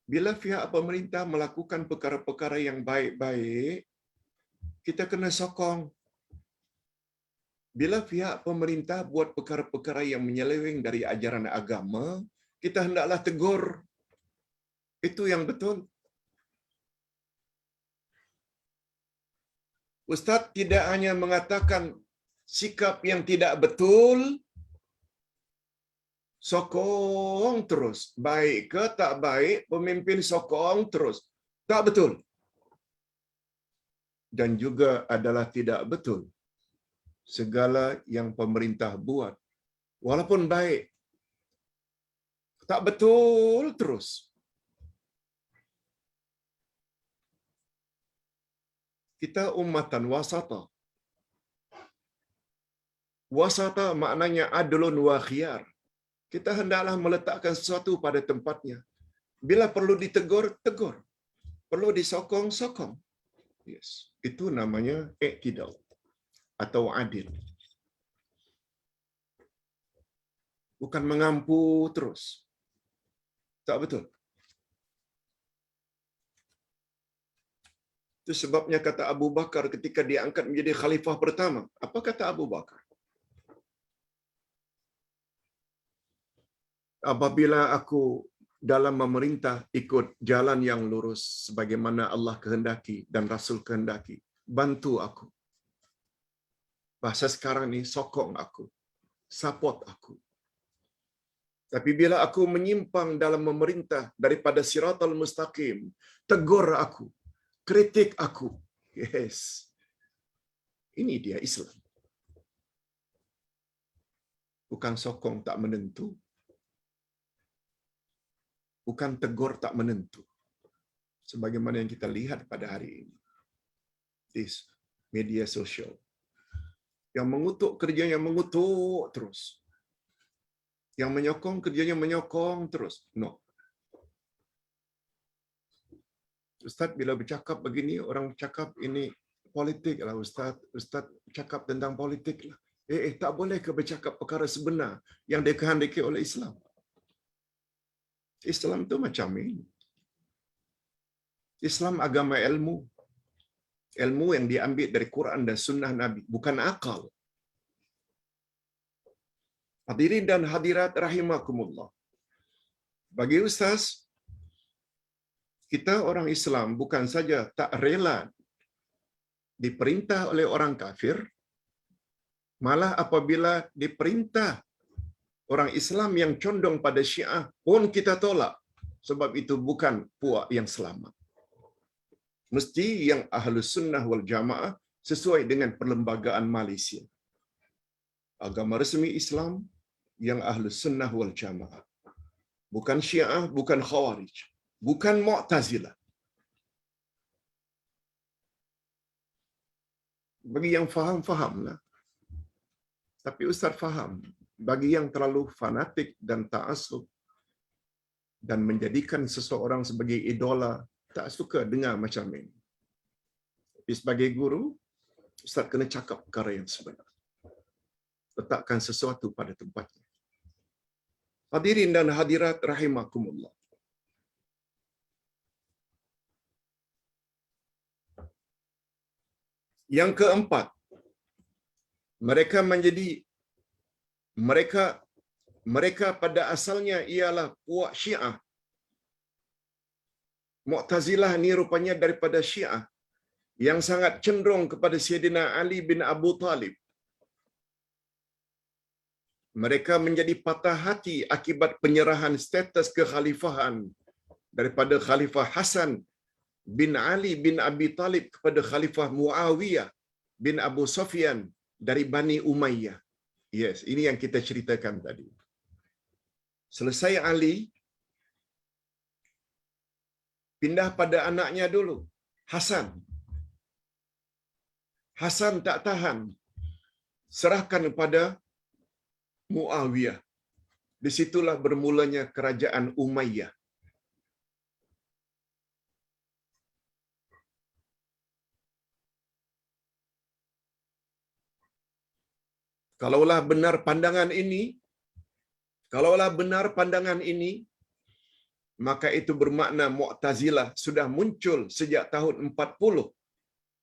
bila pihak pemerintah melakukan perkara-perkara yang baik-baik, kita kena sokong. Bila pihak pemerintah buat perkara-perkara yang menyeleweng dari ajaran agama, kita hendaklah tegur. Itu yang betul. Ustaz tidak hanya mengatakan sikap yang tidak betul, sokong terus. Baik ke tak baik, pemimpin sokong terus. Tak betul. Dan juga adalah tidak betul. Segala yang pemerintah buat, walaupun baik, Tak betul terus. Kita ummatan wasata. Wasata maknanya adlun wa khiyar. Kita hendaklah meletakkan sesuatu pada tempatnya. Bila perlu ditegur, tegur. Perlu disokong, sokong. Yes, itu namanya iktidal atau adil. Bukan mengampu terus. Tak betul. Itu sebabnya kata Abu Bakar ketika diangkat menjadi khalifah pertama. Apa kata Abu Bakar? Apabila aku dalam memerintah ikut jalan yang lurus sebagaimana Allah kehendaki dan Rasul kehendaki, bantu aku. Bahasa sekarang ni, sokong aku, support aku. Tapi bila aku menyimpang dalam memerintah daripada siratal mustaqim, tegur aku, kritik aku. Yes. Ini dia Islam. Bukan sokong tak menentu. Bukan tegur tak menentu. Sebagaimana yang kita lihat pada hari ini. Di media sosial. Yang mengutuk kerjanya mengutuk terus. Yang menyokong kerjanya menyokong terus. No. Ustaz bila bercakap begini, orang cakap ini politik lah Ustaz. Ustaz cakap tentang politik lah. Tak boleh ke bercakap perkara sebenar yang dikehendaki oleh Islam. Islam tu macam ini. Islam agama ilmu. Ilmu yang diambil dari Quran dan sunnah Nabi. Bukan akal. Hadirin dan hadirat rahimakumullah. Bagi Ustaz, kita orang Islam bukan saja tak rela diperintah oleh orang kafir, malah apabila diperintah orang Islam yang condong pada Syiah pun kita tolak. Sebab itu bukan puak yang selamat. Mesti yang Ahlus Sunnah wal Jamaah sesuai dengan perlembagaan Malaysia. Agama resmi Islam yang Ahlus Sunnah wal Jamaah. Bukan Syiah, bukan Khawarij, bukan Mu'tazilah. Bagi yang faham-fahamlah. Tapi Ustaz faham. Bagi yang terlalu fanatik dan ta'assub dan menjadikan seseorang sebagai idola, tak suka dengar macam ini. Tapi sebagai guru, Ustaz kena cakap perkara yang sebenar. Letakkan sesuatu pada tempatnya. Hadirin dan hadirat rahimakumullah. Yang keempat, mereka pada asalnya ialah puak Syiah. Mu'tazilah ni rupanya daripada Syiah yang sangat cenderung kepada Sayyidina Ali bin Abu Talib. Mereka menjadi patah hati akibat penyerahan status kekhalifahan daripada Khalifah Hasan bin Ali bin Abi Talib kepada Khalifah Muawiyah bin Abu Sufyan dari Bani Umayyah. Yes, ini yang kita ceritakan tadi. Selesai Ali, pindah pada anaknya dulu, Hasan. Hasan tak tahan, serahkan kepada Muawiyah. Di situlah bermulanya kerajaan Umayyah. Kalaulah benar pandangan ini, maka itu bermakna Mu'tazilah sudah muncul sejak tahun 40.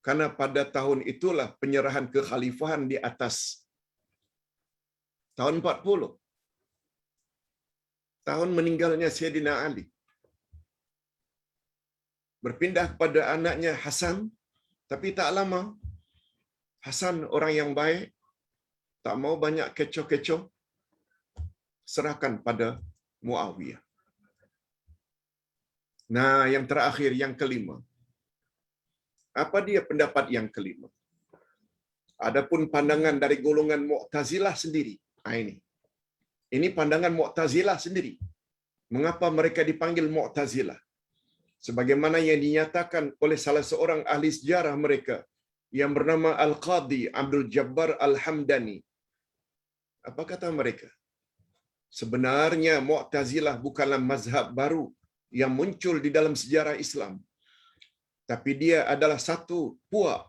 Karena pada tahun itulah penyerahan kekhalifahan di atas. Tahun 40. Tahun meninggalnya Sayyidina Ali. Berpindah kepada anaknya Hasan, tapi tak lama. Hasan orang yang baik, tak mau banyak kecoh-kecoh, serahkan pada Muawiyah. Nah, yang terakhir, yang kelima. Apa dia pendapat yang kelima? Adapun pandangan dari golongan Mu'tazilah sendiri. Ini pandangan Mu'tazilah sendiri. Mengapa mereka dipanggil Mu'tazilah? Sebagaimana yang dinyatakan oleh salah seorang ahli sejarah mereka yang bernama Al-Qadhi Abdul Jabbar Al-Hamdani. Apa kata mereka? Sebenarnya Mu'tazilah bukanlah mazhab baru yang muncul di dalam sejarah Islam. Tapi dia adalah satu puak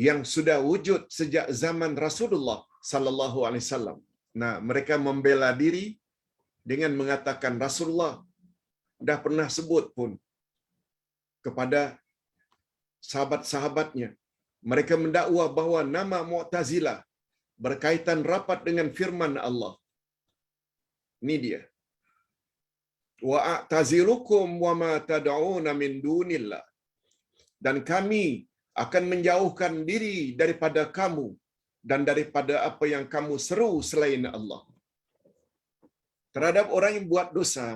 yang sudah wujud sejak zaman Rasulullah sallallahu alaihi wasallam. Nah, mereka membela diri dengan mengatakan Rasulullah dah pernah sebut pun kepada sahabat-sahabatnya. Mereka mendakwa bahawa nama Mu'tazilah berkaitan rapat dengan firman Allah. Ini dia. Wa a'tazilukum wa ma tad'una min dunillah. Dan kami akan menjauhkan diri daripada kamu dan daripada apa yang kamu seru selain Allah. Terhadap orang yang buat dosa,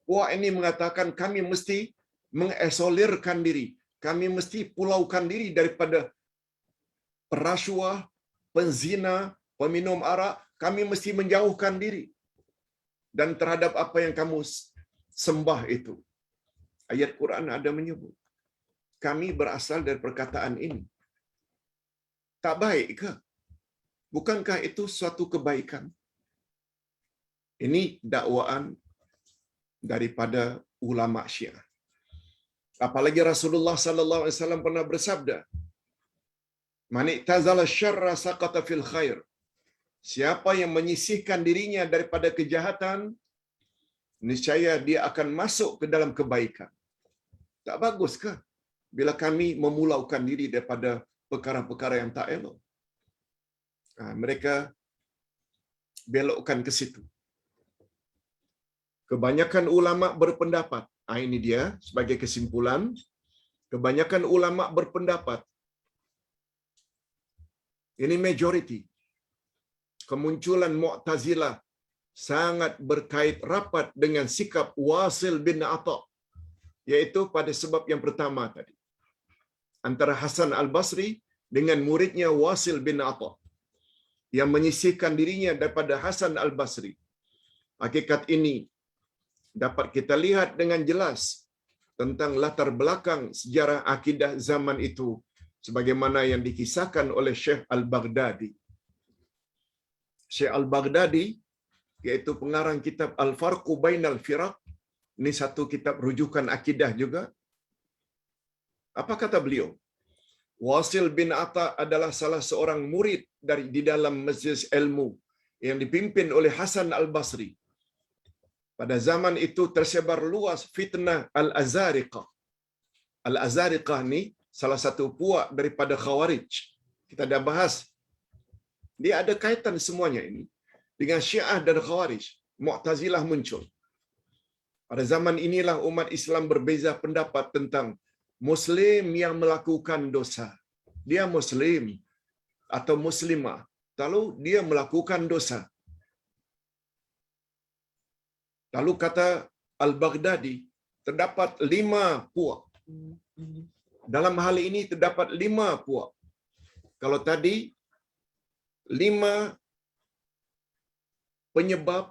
puak ini mengatakan kami mesti mengisolirkan diri. Kami mesti pulaukan diri daripada perasuah, penzina, peminum arak. Kami mesti menjauhkan diri. Dan terhadap apa yang kamu sembah itu. Ayat Quran ada menyebut. Kami berasal dari perkataan ini. Tak baik ke? Bukankah itu suatu kebaikan? Ini dakwaan daripada ulama Syiah. Apalagi Rasulullah sallallahu alaihi wasallam pernah bersabda, "Man i'tazala syarra saqata fil khair." Siapa yang menyisihkan dirinya daripada kejahatan, niscaya dia akan masuk ke dalam kebaikan. Tak bagus ke bila kami memulaukan diri daripada perkara-perkara yang tak elok? Mereka belokkan ke situ. Kebanyakan ulama berpendapat, ini dia sebagai kesimpulan, kebanyakan ulama berpendapat, ini majority, kemunculan Mu'tazilah sangat berkait rapat dengan sikap Wasil bin Atha, iaitu pada sebab yang pertama tadi, antara Hasan Al-Basri dengan muridnya Wasil bin Atha yang menyisihkan dirinya daripada Hasan Al-Basri. Hakikat ini dapat kita lihat dengan jelas tentang latar belakang sejarah akidah zaman itu sebagaimana yang dikisahkan oleh Syekh Al-Baghdadi. Syekh Al-Baghdadi iaitu pengarang kitab Al-Farqu Bainal Firaq. Ini satu kitab rujukan akidah juga. Apa kata beliau? Wasil bin Atha adalah salah seorang murid di dalam majlis ilmu yang dipimpin oleh Hasan Al-Basri. Pada zaman itu tersebar luas fitnah Al-Azariqah. Al-Azariqah ni salah satu puak daripada Khawarij. Kita dah bahas. Dia ada kaitan semuanya ini dengan Syiah dan Khawarij. Mu'tazilah muncul. Pada zaman inilah umat Islam berbeza pendapat tentang Muslim yang melakukan dosa. Dia Muslim atau Muslimah. Lalu dia melakukan dosa. Lalu kata Al-Baghdadi, terdapat 5 puak. Dalam hal ini terdapat 5 puak. Kalau tadi 5 penyebab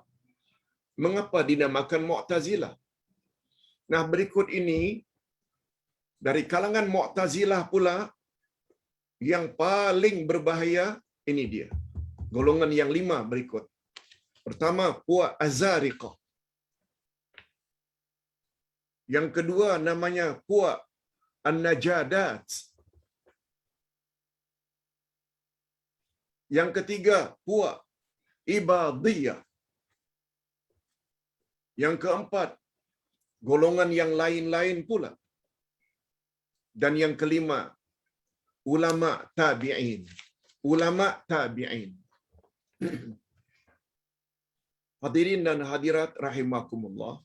mengapa dinamakan Mu'tazilah. Nah, berikut ini dari kalangan Mu'tazilah pula yang paling berbahaya, ini dia. Golongan yang 5 berikut. Pertama, puak Azariqah. Yang kedua namanya puak An-Najadat. Yang ketiga, puak Ibadiyah. Yang keempat, golongan yang lain-lain pula. Dan yang kelima, ulama tabi'in. Ulama tabi'in. Hadirin dan hadirat rahimakumullah.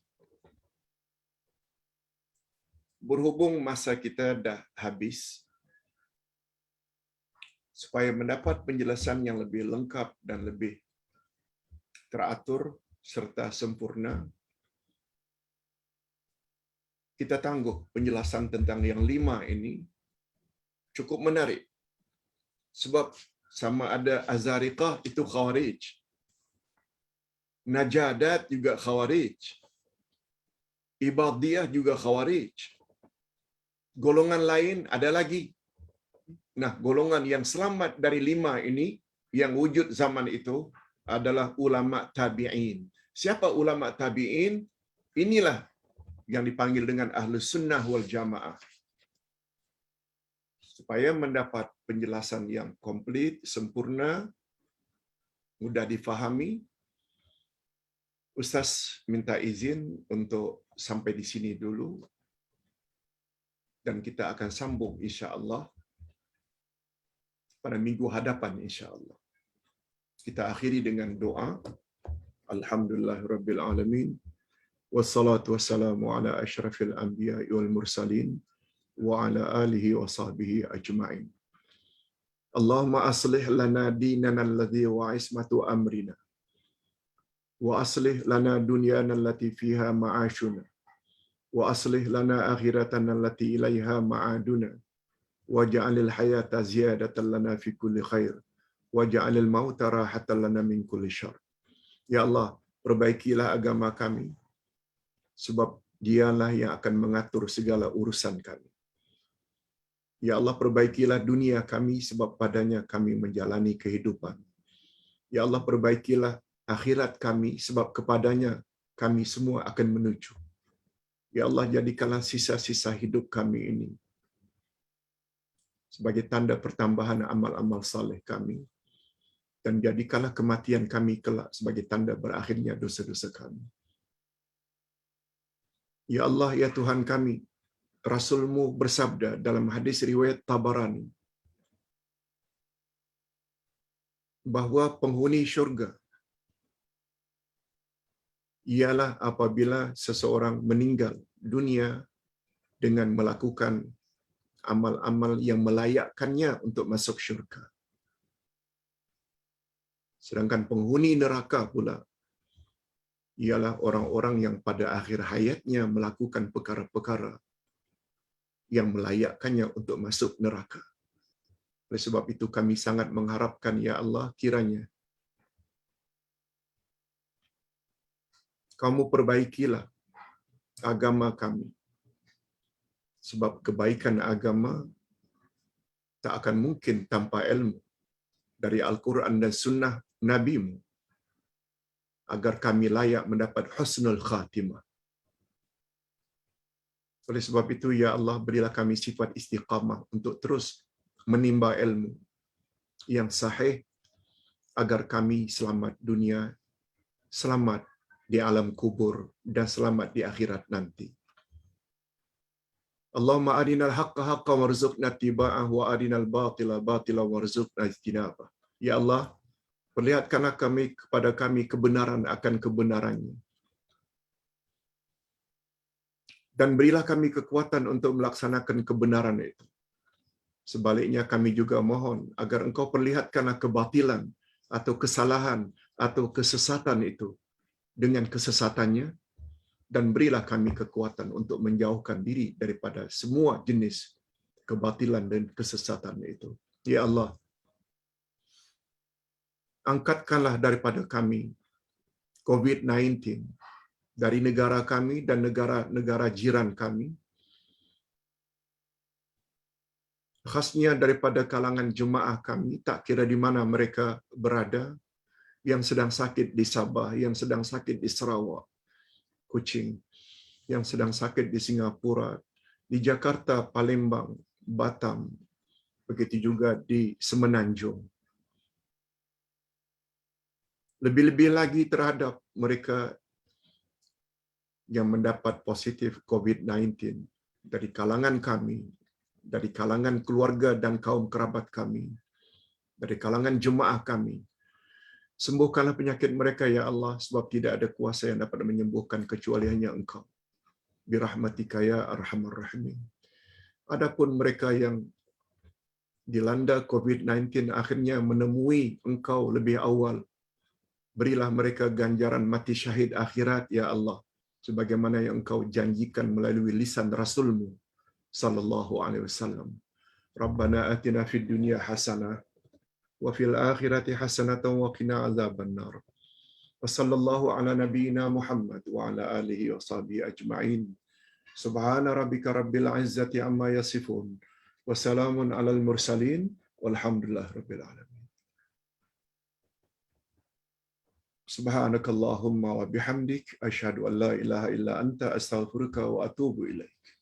Berhubung masa kita dah habis, supaya mendapat penjelasan yang lebih lengkap dan lebih teratur serta sempurna, kita tangguh penjelasan tentang yang 5 ini cukup menarik. Sebab sama ada Azariqah itu Khawarij, Najadat juga Khawarij. Ibadiyah juga Khawarij. Golongan lain ada lagi. Nah, golongan yang selamat dari 5 ini, yang wujud zaman itu, adalah ulama tabi'in. Siapa ulama tabi'in? Inilah yang dipanggil dengan Ahlus Sunnah wal Jamaah. Supaya mendapat penjelasan yang komplit, sempurna, mudah difahami, Ustaz minta izin untuk sampai di sini dulu, dan kita akan sambung insya-Allah pada minggu hadapan insya-Allah. Kita akhiri dengan doa. Alhamdulillahirabbil alamin. Wassalatu wassalamu ala asyrafil anbiya'i wal mursalin wa ala alihi wa sahbihi ajma'in. Allahumma aslih lana dinana alladhi wa ismatu amrina wa aslih lana dunyana allati fiha ma'ashuna wa aslih lana akhiratana allati ilaiha ma'aduna waj'alil hayata ziyadatan lana fi kulli khair waj'alil mauta rahatan lana min kulli syarr. Ya Allah, perbaikilah agama kami, sebab Dialah yang akan mengatur segala urusan kami. Ya Allah, perbaikilah dunia kami, sebab padanya kami menjalani kehidupan. Ya Allah, perbaikilah akhirat kami, sebab kepadanya kami semua akan menuju. Ya Allah, jadikanlah sisa-sisa hidup kami ini sebagai tanda pertambahan amal-amal saleh kami, dan jadikanlah kematian kami kelak sebagai tanda berakhirnya dosa-dosa kami. Ya Allah, ya Tuhan kami, Rasul-Mu bersabda dalam hadis riwayat Tabarani bahwa penghuni syurga ialah apabila seseorang meninggal dunia dengan melakukan amal-amal yang melayakkannya untuk masuk syurga. Sedangkan penghuni neraka pula ialah orang-orang yang pada akhir hayatnya melakukan perkara-perkara yang melayakkannya untuk masuk neraka. Oleh sebab itu kami sangat mengharapkan, ya Allah, kiranya Kamu perbaikilah agama kami. Sebab kebaikan agama tak akan mungkin tanpa ilmu dari Al-Quran dan Sunnah Nabi-Mu, agar kami layak mendapat husnul khatimah. Oleh sebab itu, ya Allah, berilah kami sifat istiqamah untuk terus menimba ilmu yang sahih, agar kami selamat dunia, selamat di alam kubur, dan selamat di akhirat nanti. Allahumma arinal haqqa haqqa warzuqna ittiba'ah wa arinal batila batila warzuqna ijtinabah. Ya Allah, perlihatkanlah kepada kami kebenaran akan kebenarannya, dan berilah kami kekuatan untuk melaksanakan kebenaran itu. Sebaliknya kami juga mohon agar Engkau perlihatkanlah kebatilan atau kesalahan atau kesesatan itu dengan kesesatannya, dan berilah kami kekuatan untuk menjauhkan diri daripada semua jenis kebatilan dan kesesatan itu. Ya Allah, angkatkanlah daripada kami COVID-19 dari negara kami dan negara-negara jiran kami, khasnya daripada kalangan jemaah kami, tak kira di mana mereka berada, yang sedang sakit di Sabah, yang sedang sakit di Sarawak, Kuching, yang sedang sakit di Singapura, di Jakarta, Palembang, Batam, begitu juga di Semenanjung. Lebih-lebih lagi terhadap mereka yang mendapat positif COVID-19 dari kalangan kami, dari kalangan keluarga dan kaum kerabat kami, dari kalangan jemaah kami. Sembuhkanlah penyakit mereka, ya Allah, sebab tidak ada kuasa yang dapat menyembuhkan kecuali hanya Engkau. Birahmatika ya arhamar rahimin. Adapun mereka yang dilanda COVID-19 akhirnya menemui Engkau lebih awal, berilah mereka ganjaran mati syahid akhirat, ya Allah, sebagaimana yang Engkau janjikan melalui lisan Rasul-Mu sallallahu alaihi wasallam. Rabbana atina fid dunya hasanah wa fil akhirati hasanatan wa qina azabannar. Wa sallallahu ala nabiyyina Muhammad wa ala alihi wa sahbihi ajma'in. Subhana rabbika rabbil izzati amma yasifun. Wa salamun alal mursalin. Walhamdulillah rabbil alamin. Subhanakallahumma wa bihamdik. Asyhadu an la ilaha illa anta astaghfiruka wa atubu ilaik.